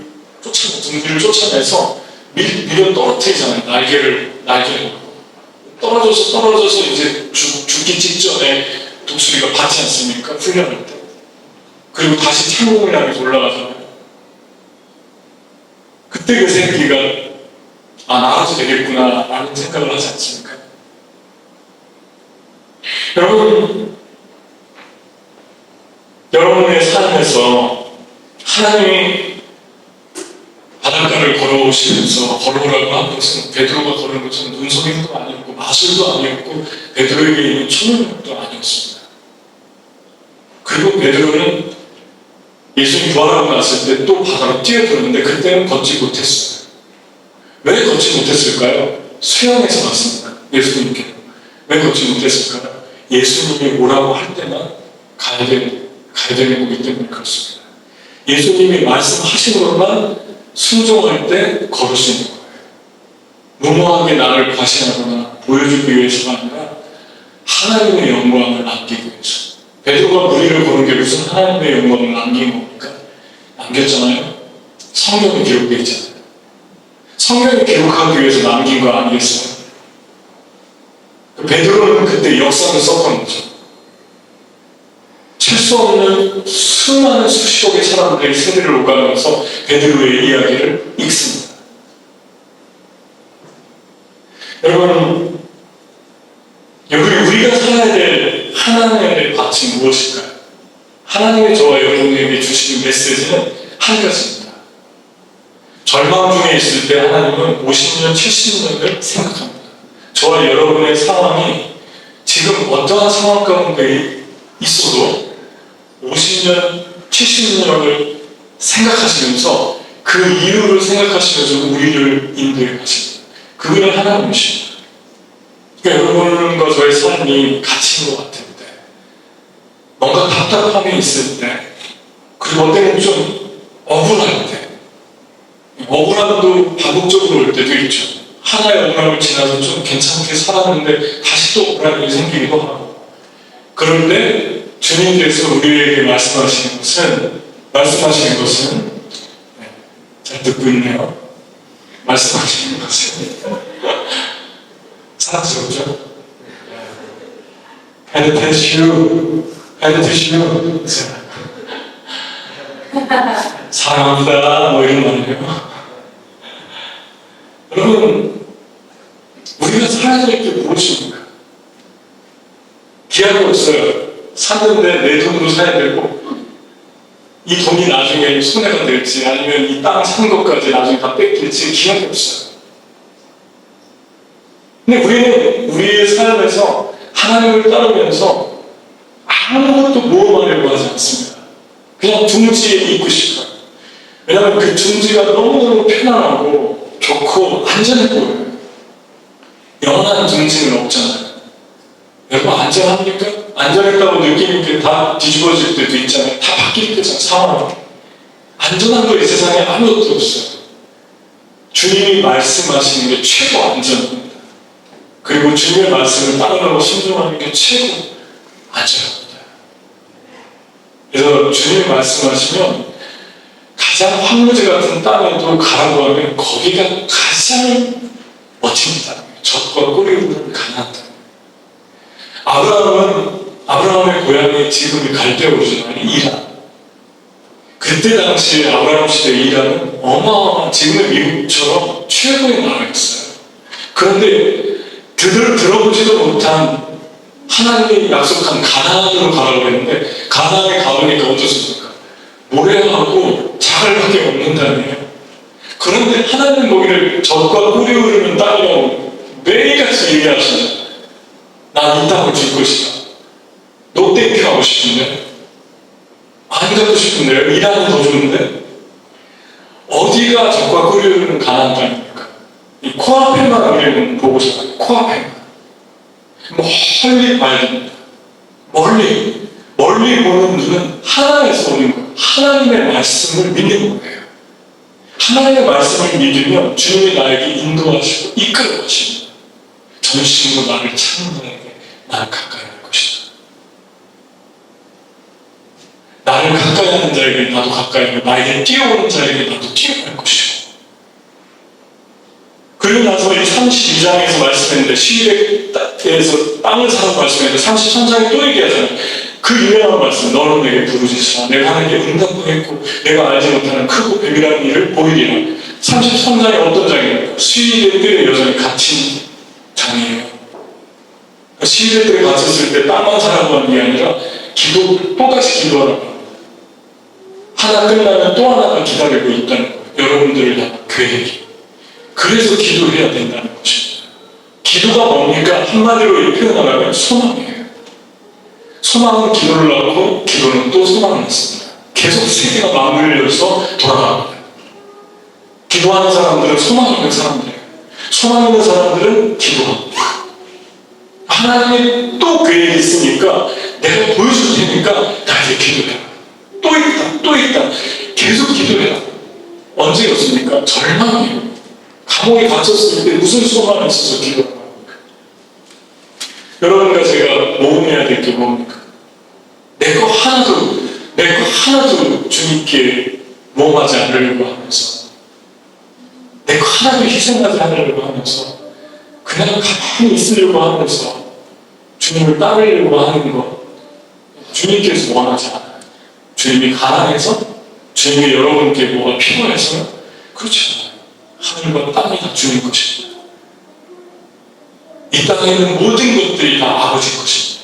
쫓아내서 밀어 떨어뜨리잖아요. 날개를 떨어져서 이제 죽기 직전에 독수리가 받지 않습니까? 훈련할 때. 그리고 다시 창공을 향해서 올라가잖아요. 그때 그 새끼가 나가도 되겠구나 라는 생각을 하지 않습니까? 여러분의 삶에서 하나님이 바닷가를 걸어오시면서 걸어오라고 한 것은 베드로가 걸은 것은 눈속임도 아니었고 마술도 아니었고 베드로에게 있는 초능력도 아니었습니다. 그리고 베드로는 예수님 부활하고 났을 때 또 바다로 뛰어들었는데 그때는 걷지 못했어요. 왜 걷지 못했을까요? 수영해서 갔습니다. 예수님께. 왜 걷지 못했을까요? 예수님이 오라고 할 때만 가야 되는 거기 때문에 그렇습니다. 예수님이 말씀하신 것만 순종할 때 걸을 수 있는 거예요. 무모하게 나를 과시하거나 보여주기 위해서가 아니라 하나님의 영광을 남기기 위해서. 베드로가 무리를 거는 게 무슨 하나님의 영광을 남긴 겁니까? 남겼잖아요. 성경에 기록되어 있잖아요. 성경에 기록하기 위해서 남긴 거 아니겠어요? 베드로는 그때 역사를 썼던 거죠. 칠 수 없는 수많은 수십억의 사람들의 세대를 오가면서 베드로의 이야기를 읽습니다. 여러분, 우리가 살아야 될 하나님의 밭이 무엇일까요? 하나님의 저와 여러분에게 주시는 메시지는 한 가지입니다. 절망 중에 있을 때 하나님은 50년, 70년을 생각합니다. 저와 여러분의 상황이 지금 어떠한 상황 가운데 있어도 50년, 70년을 생각하시면서 그 이유를 생각하시면서 우리를 인도해 가십니다. 그분은 하나님이십니다. 그러니까 여러분과 저의 삶이 갇힌 것 같을 때, 뭔가 답답함이 있을 때, 그리고 어때는 좀 억울할 때, 억울함도 반복적으로 올 때도 있죠. 하나의 억울함을 지나서 좀 괜찮게 살았는데 다시 또 억울함이 생기기도 하고, 그럴 때 주님께서 우리에게 말씀하시는 것은 잘 듣고 있네요. 말씀하시는 것은 사랑스럽죠? 헤드테슈 사랑합니다 뭐 이런 말이에요. 여러분, 우리가 살아야 될 게 무엇입니까? 기약이 없어요. 샀는데 내 돈으로 사야 되고, 이 돈이 나중에 손해가 될지 아니면 이 땅 산 것까지 나중에 다 뺏길지 기약이 없어요. 근데 우리는 우리의 삶에서 하나님을 따르면서 아무것도 모험하려고 하지 않습니다. 그냥 둥지에 있고 싶어요. 왜냐하면 그 둥지가 너무너무 편안하고 좋고 안전해 보여요. 영원한 둥지는 없잖아요. 여러분 안전합니까? 안전했다고 느끼는 게 다 뒤집어질 때도 있잖아요. 다 바뀔 때잖아요. 상황이. 안전한 거 이 세상에 아무것도 없어요. 주님이 말씀하시는 게 최고 안전합니다. 그리고 주님의 말씀을 따르고 순종하는 게 최고 안전합니다. 그래서 주님이 말씀하시면 가장 황무지 같은 땅에도 가라고 하면 거기가 가장 멋진 땅이에요. 젖과 꿀이 흐르는 가나안 땅. 아브라함의 고향이 지금 갈대오르잖아요. 이란. 그때 당시에 아브라함 시대 이란은 어마어마한 지금의 미국처럼 최고의 나라였어요. 그런데 들어보지도 못한 하나님이 약속한 가나안으로 가라고 했는데 가나안에 가보니까 어떻습니까? 모래하고 자갈밖에 없는다네요. 그런데 하나님 보기를 젖과 꿀이 흐르는 땅이라고 매일같이 얘기하시죠. 난 이 땅을 줄 것이다. 너 땡큐 하고 싶은데? 안 가고 싶은데요? 이란은 더 좋은데? 어디가 젖과 꿀이 흐르는 가나안 땅입니까? 이 코앞에만 우리는 보고 싶어요. 코앞에만. 멀리 봐야 됩니다. 멀리 보는 눈은 하나님에서 오는 거예요. 하나님의 말씀을 믿는 거예요. 하나님의 말씀을 믿으면 주님이 나에게 인도하시고 이끌어 가십니다. 전심으로 나를 찾는 자에게 나를 가까이 할 것이다. 나를 가까이 하는 자에게 나도 가까이 하고 나에게 뛰어오는 자에게 나도 뛰어갈 것이고. 그리고 나서 이 32장에서 말씀했는데 시위에서 땅을 사는 말씀했는데 33장에 또 얘기하잖아요. 그 유명한 말씀, 너는 내게 부르짖으라. 내가 하나님께 응답하겠고 내가 알지 못하는 크고 비밀한 일을 보이리라. 33장이 어떤 장입니까? 시위대들이 여전히 갇힌 장이에요. 시위대들이 갇혔을 때 땅만 사라고 하는 게 아니라 똑같이 기도하라고 합니다. 하나 끝나면 또 하나가 기다리고 있다는 거예요. 여러분들을 향한 계획이. 그래서 기도해야 된다는 것입니다. 기도가 뭡니까? 한마디로 표현하면 소망이에요. 소망은 기도를 낳고 기도는 또 소망을 낳습니다. 계속 세계가 맞물려서 돌아갑니다. 기도하는 사람들은 소망 있는 사람들이에요. 소망 있는 사람들은 기도합니다. 하나님이 또 계획이 있으니까 내가 보여줄 테니까 나에게 기도해라. 또 있다. 계속 기도해라. 언제였습니까? 절망이에요. 감옥에 갇혔을 때 무슨 소망이 있어서 기도하는 겁니까? 여러분과 제가 모험해야 될 게 뭡니까? 내 거 하나도 주님께 모험하지 않으려고 하면서 내 거 하나도 희생하지 않으려고 하면서 그냥 가만히 있으려고 하면서 주님을 따르려고 하는 것 주님께서 원하지 않아요. 주님이 가난해서 주님이 여러분께 뭐가 필요해서 그렇지 않아요. 하늘과 땅이 다 주님 것입니다. 이 땅에 있는 모든 것들이 다 아버지 것입니다.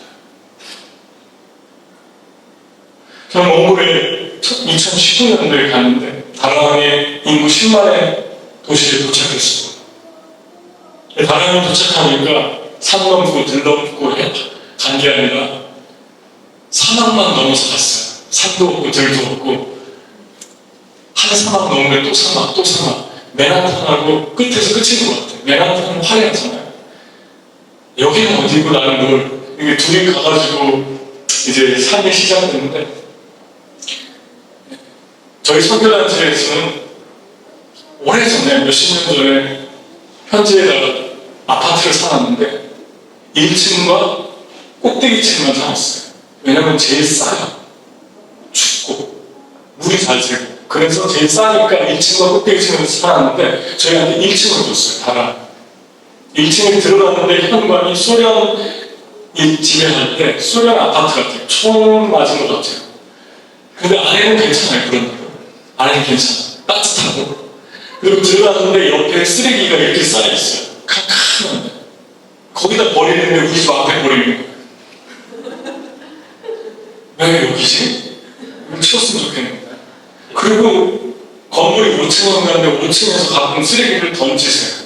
저는 몽골에 2019년도에 갔는데 다낭에 인구 10만의 도시에 도착했습니다. 다낭에 도착하니까 산 넘고 들 넘고 간 게 아니라 사막만 넘어서 갔어요. 산도 없고 들도 없고 한 사막 넘으면 또 사막 또 사막 맨하탄하고 끝에서 끝인 것 같아요. 맨하탄은 화려하잖아요. 여기는 어디고 나는 뭘 이게 둘이 가가지고 이제 산이 시작됐는데 저희 선교단체에서는 오래전에 몇십 년 전에 현지에다가 아파트를 사놨는데 1층과 꼭대기층만 사놨어요. 왜냐면 제일 싸요. 춥고 물이 잘 새고 그래서 제일 싸니까 1층과 꼭대기층을 사놨는데 저희한테 1층을 줬어요. 다가 1층에 들어갔는데 현관이 소련이 지배할 때 소련 아파트 같아요. 총 맞은 것 같아요. 근데 안에는 괜찮아요. 그런 데는 안에는 괜찮아요. 따뜻하고 그리고 들어갔는데 옆에 쓰레기가 이렇게 쌓여있어요. 칸칸한데 거기다 버리는데 우리 집 앞에 버리는 거예요. 왜 여기지? 이거 치웠으면 좋겠는데. 그리고 건물이 5층으로 가는데 5층에서 가끔 쓰레기를 던지세요.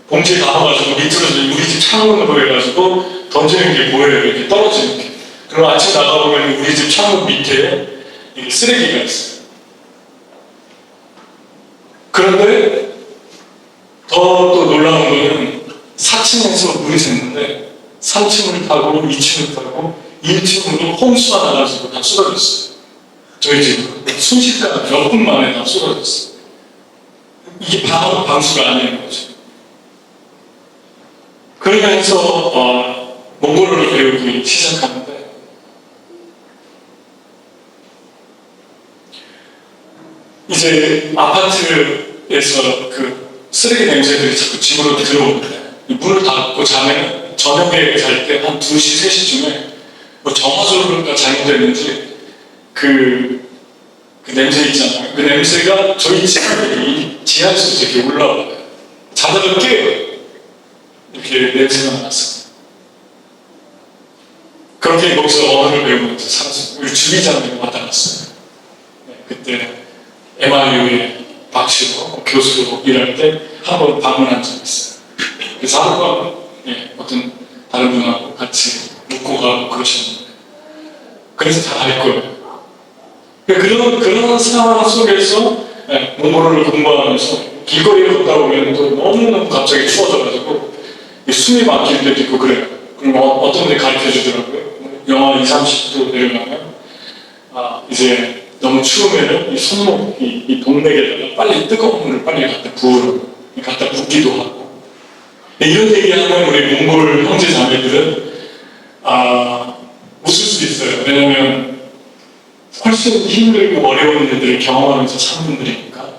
봉지에 담아가지고 밑으로 우리 집 창문으로 해가지고 던지는 게 보여요. 이렇게 떨어지는 게. 그럼 아침 나가보면 우리 집 창문 밑에 이게 쓰레기가 있어요. 그런데 더 또 놀라운 거는 4층에서 물이 샜는데 3층을 타고 2층을 타고 1층으로 홍수가 나가지고 다 쏟아졌어요. 저희 집 순식간에 몇 분 만에 다 쏟아졌어요. 이게 바로 방수가 아닌 거죠. 그러면서 몽골어를 배우기 시작하는데 이제 아파트에서 그 쓰레기 냄새들이 자꾸 집으로 들어오는데 문을 닫고 자면 저녁에 잘 때 한 2시, 3시쯤에 뭐 정화조류가 잘못됐는지 그 냄새 있잖아요. 그 냄새가 저희 집이 지하에서 이렇게 올라와요. 자다가 깨요. 이렇게 냄새가 났어요. 그렇게 거기서 언어를 배우면서 살았어요. 우리 주기자님 왔다 갔어요. 네, 그때 MIU의 박시로 교수로 일할 때 한 번 방문한 적이 있어요. 그래서 하루가 어떤 다른 분하고 같이 묵고 가고 그러셨는데 그래서 잘 알 거예요. 그런 상황 속에서 몽골어를 공부하면서 길거리를 걷다 보면 또 너무너무 갑자기 추워져가지고 숨이 막힐 때도 있고 그래요. 그럼 어떤 데 가르쳐 주더라고요. 영하 20, 30도 내려가면 이제 너무 추우면은 이 손목, 이 동맥에다가 빨리 뜨거운 물을 빨리 갖다 붓기도 하고 이런 얘기하면 우리 몽골 형제 자매들은 웃을 수 있어요. 왜냐면 훨씬 힘들고 어려운 일들을 경험하면서 산 분들이니까.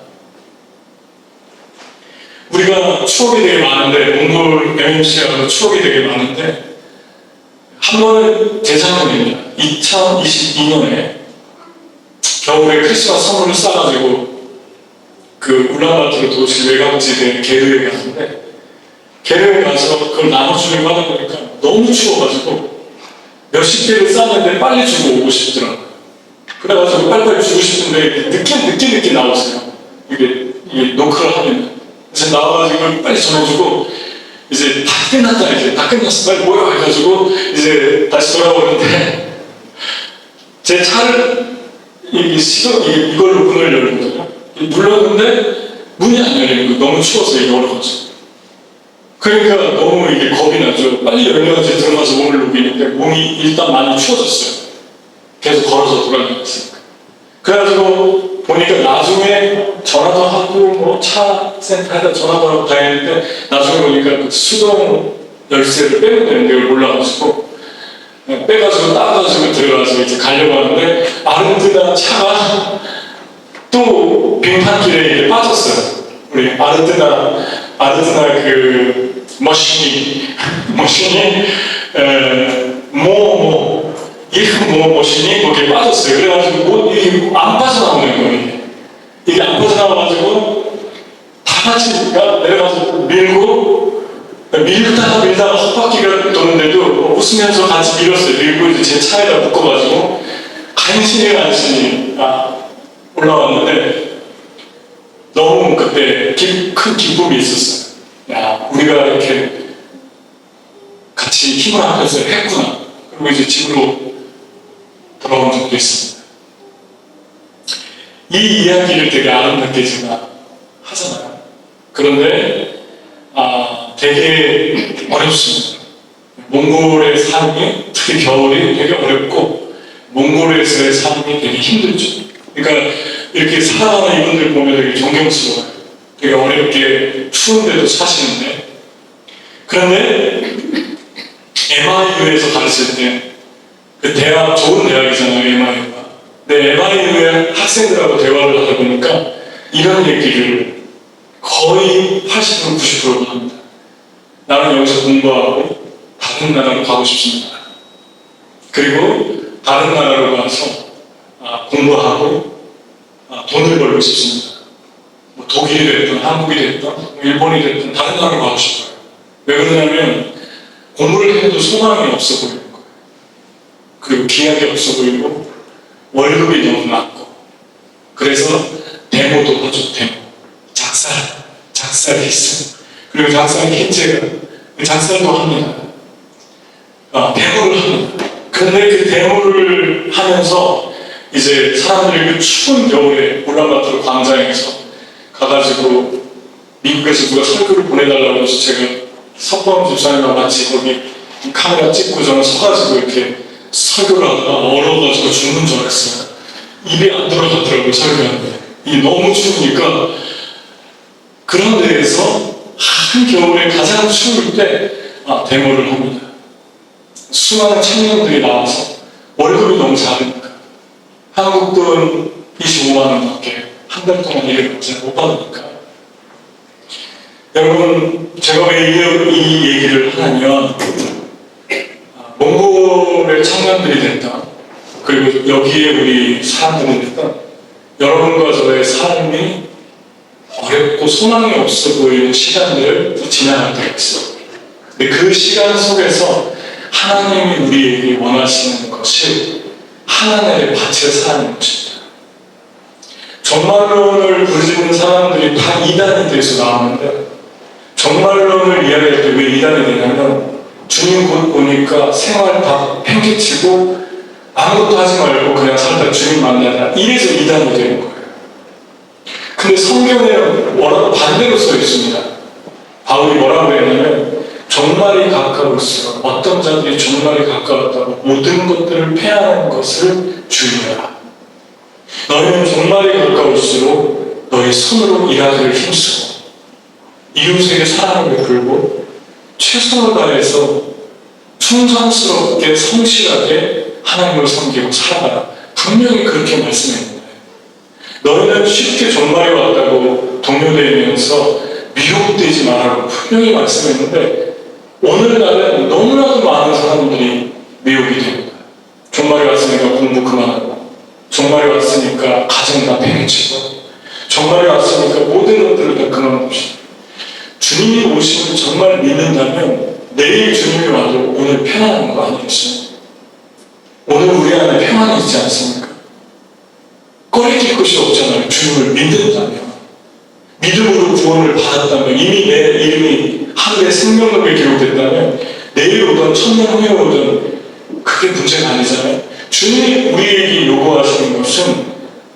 우리가 추억이 되게 많은데 몽골 MMC하고 추억이 되게 많은데 한 번은 재작년입니다. 2022년에 겨울에 크리스마스 선물을 싸가지고 그 울란바토르 도시 외곽지대 게르에 갔는데 게르에 가서 그걸 나눠주려고 하다 보니까 너무 추워가지고 몇십 개를 쌌는데 빨리 주고 오고 싶더라고요. 그래가지고 빨리빨리 주고 싶은데 늦게 나오세요. 이게 노크를 하면. 그래서 나와가지고 빨리 전해주고 이제 다 끝났어. 빨리 모여 해가지고 이제 다시 돌아오는데 제 차를 이걸로 문을 열거든요. 눌렀는데 문이 안 열리는 거예요. 너무 추워서 이게 얼어가지고. 그러니까 너무 이게 겁이 나죠. 빨리 열려가지고 들어가서 몸을 녹이는데 몸이 일단 많이 추워졌어요. 계속 걸어서 돌아다녔으니까. 그래가지고 보니까 나중에 전화도 하고 뭐 차 센터에다 전화도 하고 다 했는데 나중에 보니까 그 수동 열쇠를 빼면 되는데 이걸 몰라가지고 빼가지고 따가지고 들어가서 이제 가려고 하는데 아르헨티나 차가 또 빙판길에 이제 빠졌어요. 우리 아르헨티나 그 머신이 머신이 거기에 빠졌어요. 그래가지고 이게 안 빠져나오는 거예요. 이게 안 빠져나와가지고 다 같이 내려가서 밀다가 헛바퀴가 도는데도 웃으면서 같이 밀었어요. 밀고 이제 제 차에다 묶어가지고 간신히 올라왔는데 너무 그때 큰 기쁨이 있었어요. 야, 우리가 이렇게 같이 힘을 합해서 했구나. 그리고 이제 집으로 돌아온 적도 있습니다. 이 이야기를 되게 아름답게 제가 하잖아요. 그런데 되게 어렵습니다. 몽골의 삶이 특히 겨울이 되게 어렵고 몽골에서의 삶이 되게 힘들죠. 그러니까 이렇게 살아가는 이분들 보면 되게 존경스러워요. 되게 어렵게 추운데도 사시는데 그런데 MIU에서 가르칠 때 그 대학, 좋은 대학이잖아요, MIU가. 근데 MIU의 학생들하고 대화를 하다 보니까 이런 얘기를 거의 80%, 90%가 합니다. 나는 여기서 공부하고 다른 나라로 가고 싶습니다. 그리고 다른 나라로 가서 공부하고 돈을 벌고 싶습니다. 뭐 독일이 됐든 한국이 됐든 일본이 됐든 다른 나라로 가고 싶어요. 왜 그러냐면 공부를 해도 소망이 없어 보이는 거예요. 그리고 기약이 없어 보이고 월급이 너무 낮고 그래서 데모도 하죠. 데모. 작살이 있어요. 그리고 작살 힌트가 작살도 합니다. 데모를 합니다. 그런데 그 데모를 하면서 이제 사람들이 그 추운 겨울에 울란바토르 광장에서 가가지고 미국에서 누가 설교를 보내달라고 해서 제가 석범 집사님과 같이 거기 카메라 찍고 저는 서가지고 이렇게 설교를 하다가 얼어가지고 죽는 줄 알았어요. 입에 안 들어가더라고요, 설교하는데. 이 너무 추우니까. 그런 데에서 한겨울에 가장 추울 때 데모를 합니다. 수많은 청년들이 나와서 월급이 너무 작으니까 한국 돈 25만 원밖에 한 달 동안 일을 못 받으니까. 여러분, 제가 왜 이 얘기를 하냐면 몽골의 청년들이 됐다, 그리고 여기에 우리 사람들이 됐다, 여러분과 저의 삶이 어렵고 소망이 없어 보이는 시간들을 지나갈 때가 있어. 근데 그 시간 속에서 하나님이 우리에게 원하시는 것이 하나님의 밭을 사는 것입니다. 정말론을 부르짖는 사람들이 다 이단이 돼서 나오는데, 정말론을 이야기할 때 왜 이단이 되냐면 주님 곧 오니까 생활 다 팽개치고 아무것도 하지 말고 그냥 살다 주님 만나자, 이래서 이단이 되는 거예요. 근데 성경에는 반대로 써 있습니다. 바울이 뭐라고 했냐면 종말이 가까울수록, 어떤 자들이 종말이 가까웠다고 모든 것들을 패하는 것을 주의하라. 너희는 종말이 가까울수록 너희 손으로 일하기를 힘쓰고 이웃에게 사랑을 베풀고 최선을 다해서 충성스럽게 성실하게 하나님을 섬기고 살아가라. 분명히 그렇게 말씀했는데, 너희는 쉽게 종말이 왔다고 동요되면서 미혹되지 말라고 분명히 말씀했는데, 오늘날은 너무나도 많은 사람들이 미혹이 됩니다. 종말이 왔으니까 공부 그만하고, 종말이 왔으니까 가정 다 팽개치고, 종말이 왔으니까 모든 것들을 다 그만둡시다. 주님이 오시면 정말 믿는다면 내일 주님이 와도 오늘 편안한 거 아니겠어요? 오늘 우리 안에 평안이 있지 않습니까? 꺼리낄 것이 없잖아요. 주님을 믿는다면, 믿음으로 구원을 받았다면, 이미 내 이름이 하늘의 생명록에 기록됐다면 내일 오든 천년 후에 오든 그게 문제가 아니잖아요. 주님이 우리에게 요구하시는 것은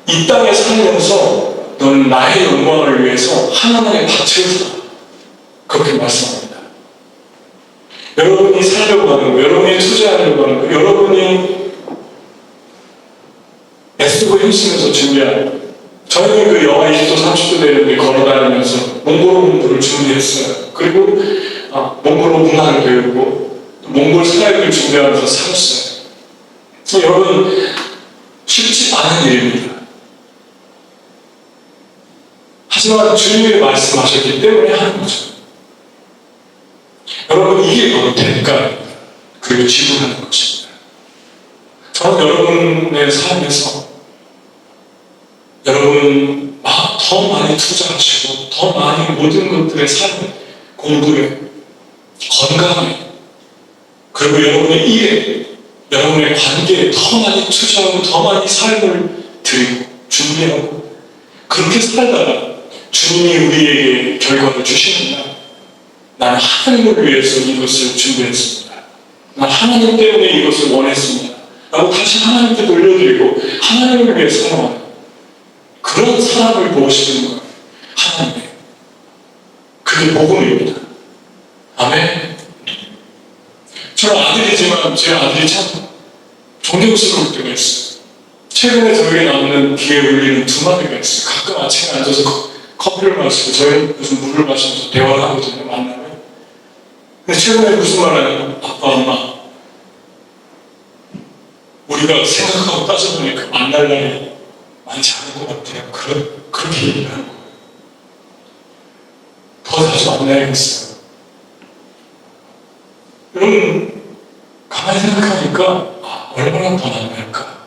이 땅에 살면서 너는 나의 영광을 위해서 하나님의 밭을 사, 그렇게 말씀합니다. 여러분이 살려고 하는 거, 여러분이 투자하려고 하는 거, 여러분이 애쓰고 힘쓰면서 준비하는 거. 저희는 그 영하 20도, 30도 되는데 걸어다니면서 몽골어 공부를 준비했어요. 그리고 몽골어 문화를 배우고 몽골 사역을 준비하면서 살았어요. 여러분, 쉽지 않은 일입니다. 하지만 주님이 말씀하셨기 때문에 하는 거죠. 여러분, 이게 바로 대가입니다. 그리고 지불하는 것입니다. 저는 여러분의 삶에서 여러분 더 많이 투자하시고 더 많이 모든 것들의 삶, 공부에, 건강에, 그리고 여러분의 일에, 여러분의 관계에 더 많이 투자하고 더 많이 삶을 드리고 준비하고 그렇게 살다가 주님이 우리에게 결과를 주시는 날, 나는 하나님을 위해서 이것을 준비했습니다, 난 하나님 때문에 이것을 원했습니다 라고 다시 하나님께 돌려드리고 하나님을 위해 살아가는 그런 사람을 보고 싶은 거예요. 하나님의, 그게 복음입니다. 아멘. 저는 아들이지만 제 아들이 참 존경스러울 때가 있어요. 최근에 저에게 나오는 귀에 울리는 두 마디가 있어요. 가끔 아침에 앉아서 커피를 마시고 저희는 무슨 물을 마시면서 대화를 하거든요, 만나면. 근데 최근에 무슨 말 하냐면, 아빠, 엄마, 우리가 생각하고 따져보니까 만날 날이 많지 않은 것 같아요. 그렇게 얘기를 하는 거예요. 더 자주 만나야겠어요. 여러분, 가만히 생각하니까 얼마나 더 만날까?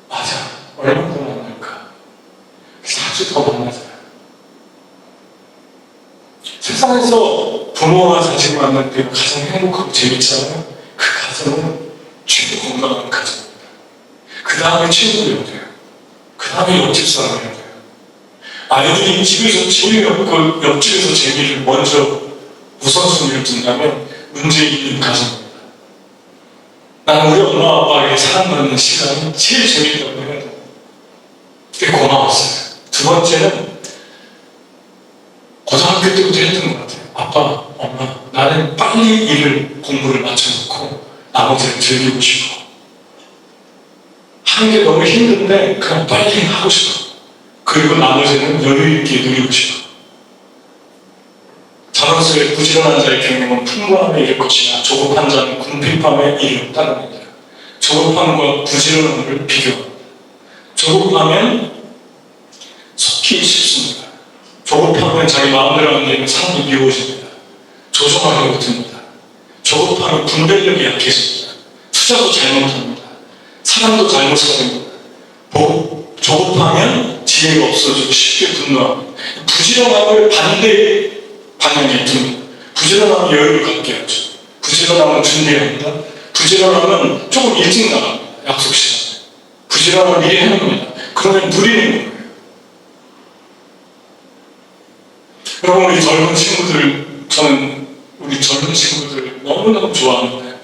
맞아, 얼마나 더 만날까? 자주 더 만나잖아요. 세상에서 부모와 자식 만날 때가 가장 행복하고 재밌잖아요. 그 가정은 최고 건강한 가정입니다. 그 다음에 친구들이 돼요. 그 다음에 옆집 사람이 돼요. 아이들이 집에서 재미없고 옆집에서 재미를 먼저 우선순위를 둔다면 문제 있는 가정입니다. 나는 우리 엄마 아빠에게 사랑받는 시간이 제일 재미있다고 해요. 되게 고마웠어요. 두 번째는 고등학교 때부터 했던 것 같아요. 아빠, 엄마, 나는 빨리 공부를 마쳐놓고 나머지를 즐기고 싶어. 하는 게 너무 힘든데 그냥 빨리 하고 싶어. 그리고 나머지는 여유있게 누리고 싶어. 저런수의 부지런한 자의 경영은 풍부함에 이를 것이나 조급한 자는 궁핍함에 이르다는 겁니다. 조급함과 부지런함을 비교합니다. 조급하면 속기 쉽습니다. 조급하면 자기 마음대로 하는 데는 사람이 미워집니다. 조종하려고 듭니다. 조급하면 분별력이 약해집니다. 투자도 잘못합니다. 사람도 잘못 사립니다. 조급하면 지혜가 없어지고 쉽게 분노합니다. 부지런함을 반대 방향에 둡니다. 부지런하면 여유를 갖게 하죠. 부지런하면 준비합니다. 부지런하면 조금 일찍 나갑니다. 약속 시간에. 부지런하면 미리 해놓습니다. 그러면 누리는 거예요. 여러분, 우리 젊은 친구들, 저는 우리 젊은 친구들 너무너무 좋아하는데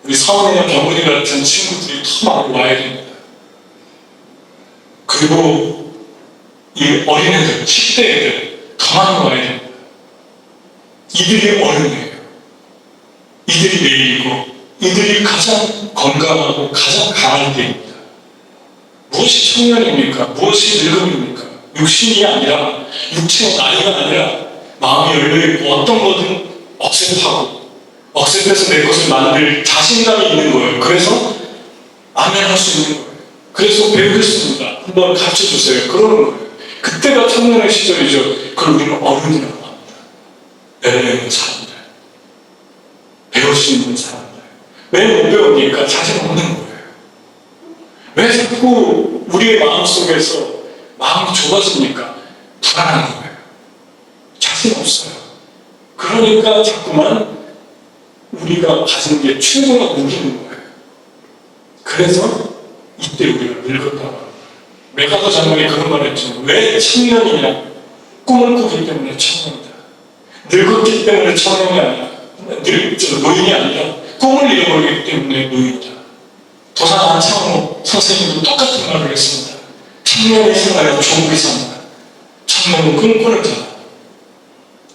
우리 서원이나 경훈이 같은 친구들이 더 많이 와야 됩니다. 그리고 이 어린애들, 10대 애들 더 많이 와야 됩니다. 이들이 어른이에요. 이들이 내일이고 이들이 가장 건강하고 가장 강할 때입니다. 무엇이 청년입니까? 무엇이 늙음입니까? 육신이 아니라 육체의 나이가 아니라 마음이 열려있고 어떤 거든 억셉해서 내 것을 만들 자신감이 있는 거예요. 그래서 아멘할 수 있는 거예요. 그래서 배우겠습니다. 한번 가르쳐주세요. 그러는 거예요. 그때가 청년의 시절이죠. 그걸 우리는 어른이라고 합니다. 열려있는 사람들, 배울 수 있는 사람들. 왜 못 배웁니까? 자신 없는 거예요. 왜 자꾸 우리의 마음속에서 마음이 좁아집니까? 불안한 거예요. 자신 없어요. 그러니까 자꾸만 우리가 가진 게 최고가 무기인 거예요. 그래서 이때 우리가 늙었다고 합니다. 메가더 장관이 그런 말 했죠. 왜 청년이냐? 꿈을 꾸기 때문에 청년이다. 늙었기 때문에 청년이 아니라 노인이 아니라 꿈을 잃어버리기 때문에 노인이다. 도산 안창호 선생님도 똑같은 말을 했습니다. 청년의 생활은 조국이 산다. 청년은 꿈꾸는 자다.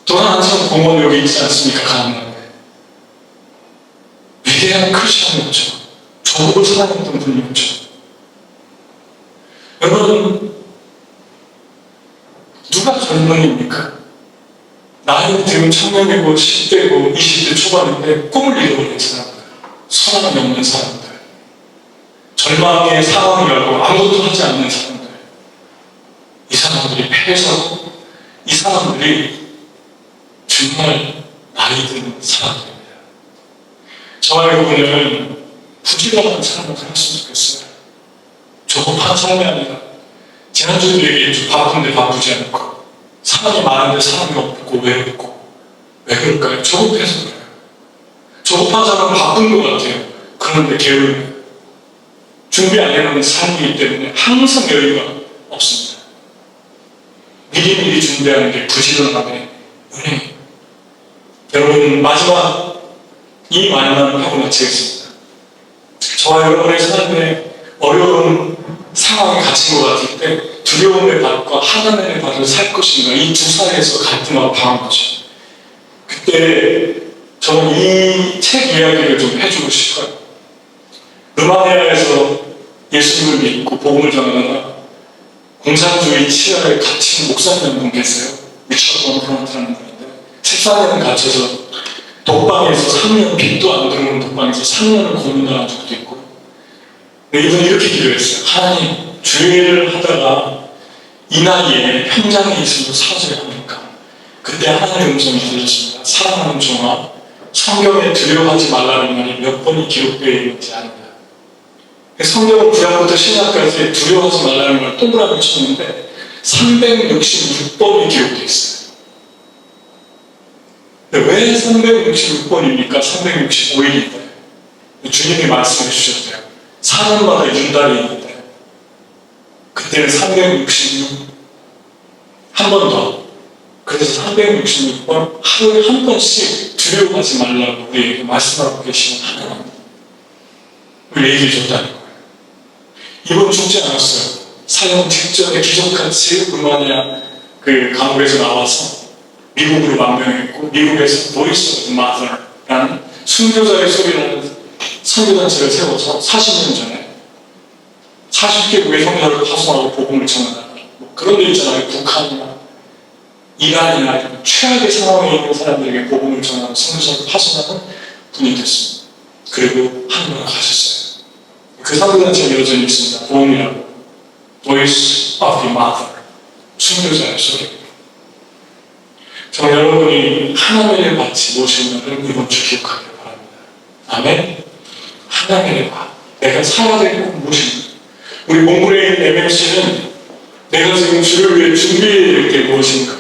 도산 안창호 공원 여기 있지 않습니까? 강남에. 위대한 크리스천이었죠. 조국을 사랑했던 분이었죠. 여러분, 누가 젊은입니까? 나이는 지금 청년이고 10대고 20대 초반인데 꿈을 잃어버린 사람들, 소망이 없는 사람들, 절망의 상황이 오고 아무것도 하지 않는 사람들, 이 사람들이 패해서고 이 사람들이 정말 나이 든 사람들입니다. 저와 여러분은 부지런한 삶을 살았으면 좋겠어요. 조급한 삶이 아니라 지난주에도 얘기했죠. 바쁜데 바쁘지 않고 사람이 많은데 사람이 없고 외롭고. 왜 그럴까요? 조급해서 그래요. 조급한 사람은 바쁜 것 같아요. 그런데 게으르요. 준비 안 해놓은 삶이기 때문에 항상 여유가 없습니다. 미리미리 준비하는 게 부지런함의 은혜입니다. 여러분, 마지막 이 말만 하고 마치겠습니다. 저와 여러분의 삶에 어려운 상황에 갇힌 것 같을 때 두려움의 밭과 하나님의 밭을 살 것인가, 이 두 사이에서 갈등하고 당한 거죠. 그때 저는 이 책 이야기를 좀 해주고 싶어요. 루마니아에서 예수님을 믿고 복음을 전하다가 공산주의 치하에 갇힌 목사님 한 분 계세요. 리처드 프론트라는 분인데 책상에는 갇혀서 독방에서 3년, 빛도 안 들어오는 독방에서 3년을 고문당한 적도 있고, 이분이 이렇게 기도했어요. 하나님, 주일을 하다가 이 나이에 현장에 있으면 사라져야 합니까? 그때 하나님의 음성이 들렸습니다. 사랑하는 종아, 성경에 두려워하지 말라는 말이 몇 번이 기록되어 있는지 압니다. 성경은 구약부터 신약까지 두려워하지 말라는 말 동그라미 쳤는데 366번이 기록되어 있어요. 왜 366번입니까? 365일인데 주님이 말씀해 주셨대요. 4년마다 윤달이 있는데 그때는 366, 한 번 더. 그래서 366번 하루에 한 번씩 두려워하지 말라고 우리에게 말씀하고 계시는 하나님, 우리 얘기해 줬다는 거예요. 이번 죽지 않았어요. 사형 직전에 기적같이 루마니아 그 감옥에서 나와서 미국으로 망명했고, 미국에서 보이스 오브 마더라는 라는 순교자의 소리라는 선교단체를 세워서 40년 전에 40개국의 선교사를 파송하고 복음을 전하다. 뭐 그런 데 있잖아요. 북한이나 이란이나 이런 최악의 상황에 있는 사람들에게 복음을 전하는 선교사를 파송하는 분이 됐습니다. 그리고 한국에 가셨어요. 그 선교단체가 여전히 있습니다. 보험이라고. Voice of the Mother. 순교자의 소리. 저는 여러분이 하나님의 밭이 무엇인가를 이번 주 기억하길 바랍니다. 아멘? 하나님의 밭. 내가 살아야 될 건 무엇인가? 우리 몽골에 있는 MMC는 내가 지금 주를 위해 준비해야 될 게 무엇인가?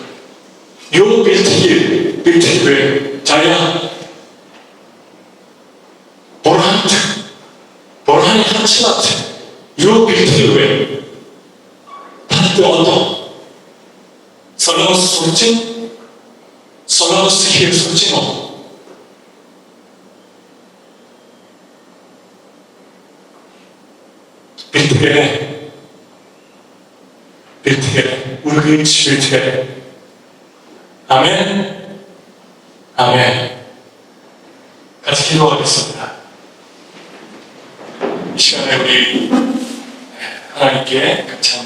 요 빌트길 왜? 자기야 볼하니 한치마트 요 빌트길 왜? 다들 어떤 설렁스 솔진? 설렁스 힐 솔진어 빌트길에 우리 그치 빌트길에 아멘. 아멘. 같이 기도하겠습니다. 이 시간에 우리 하나님께 같이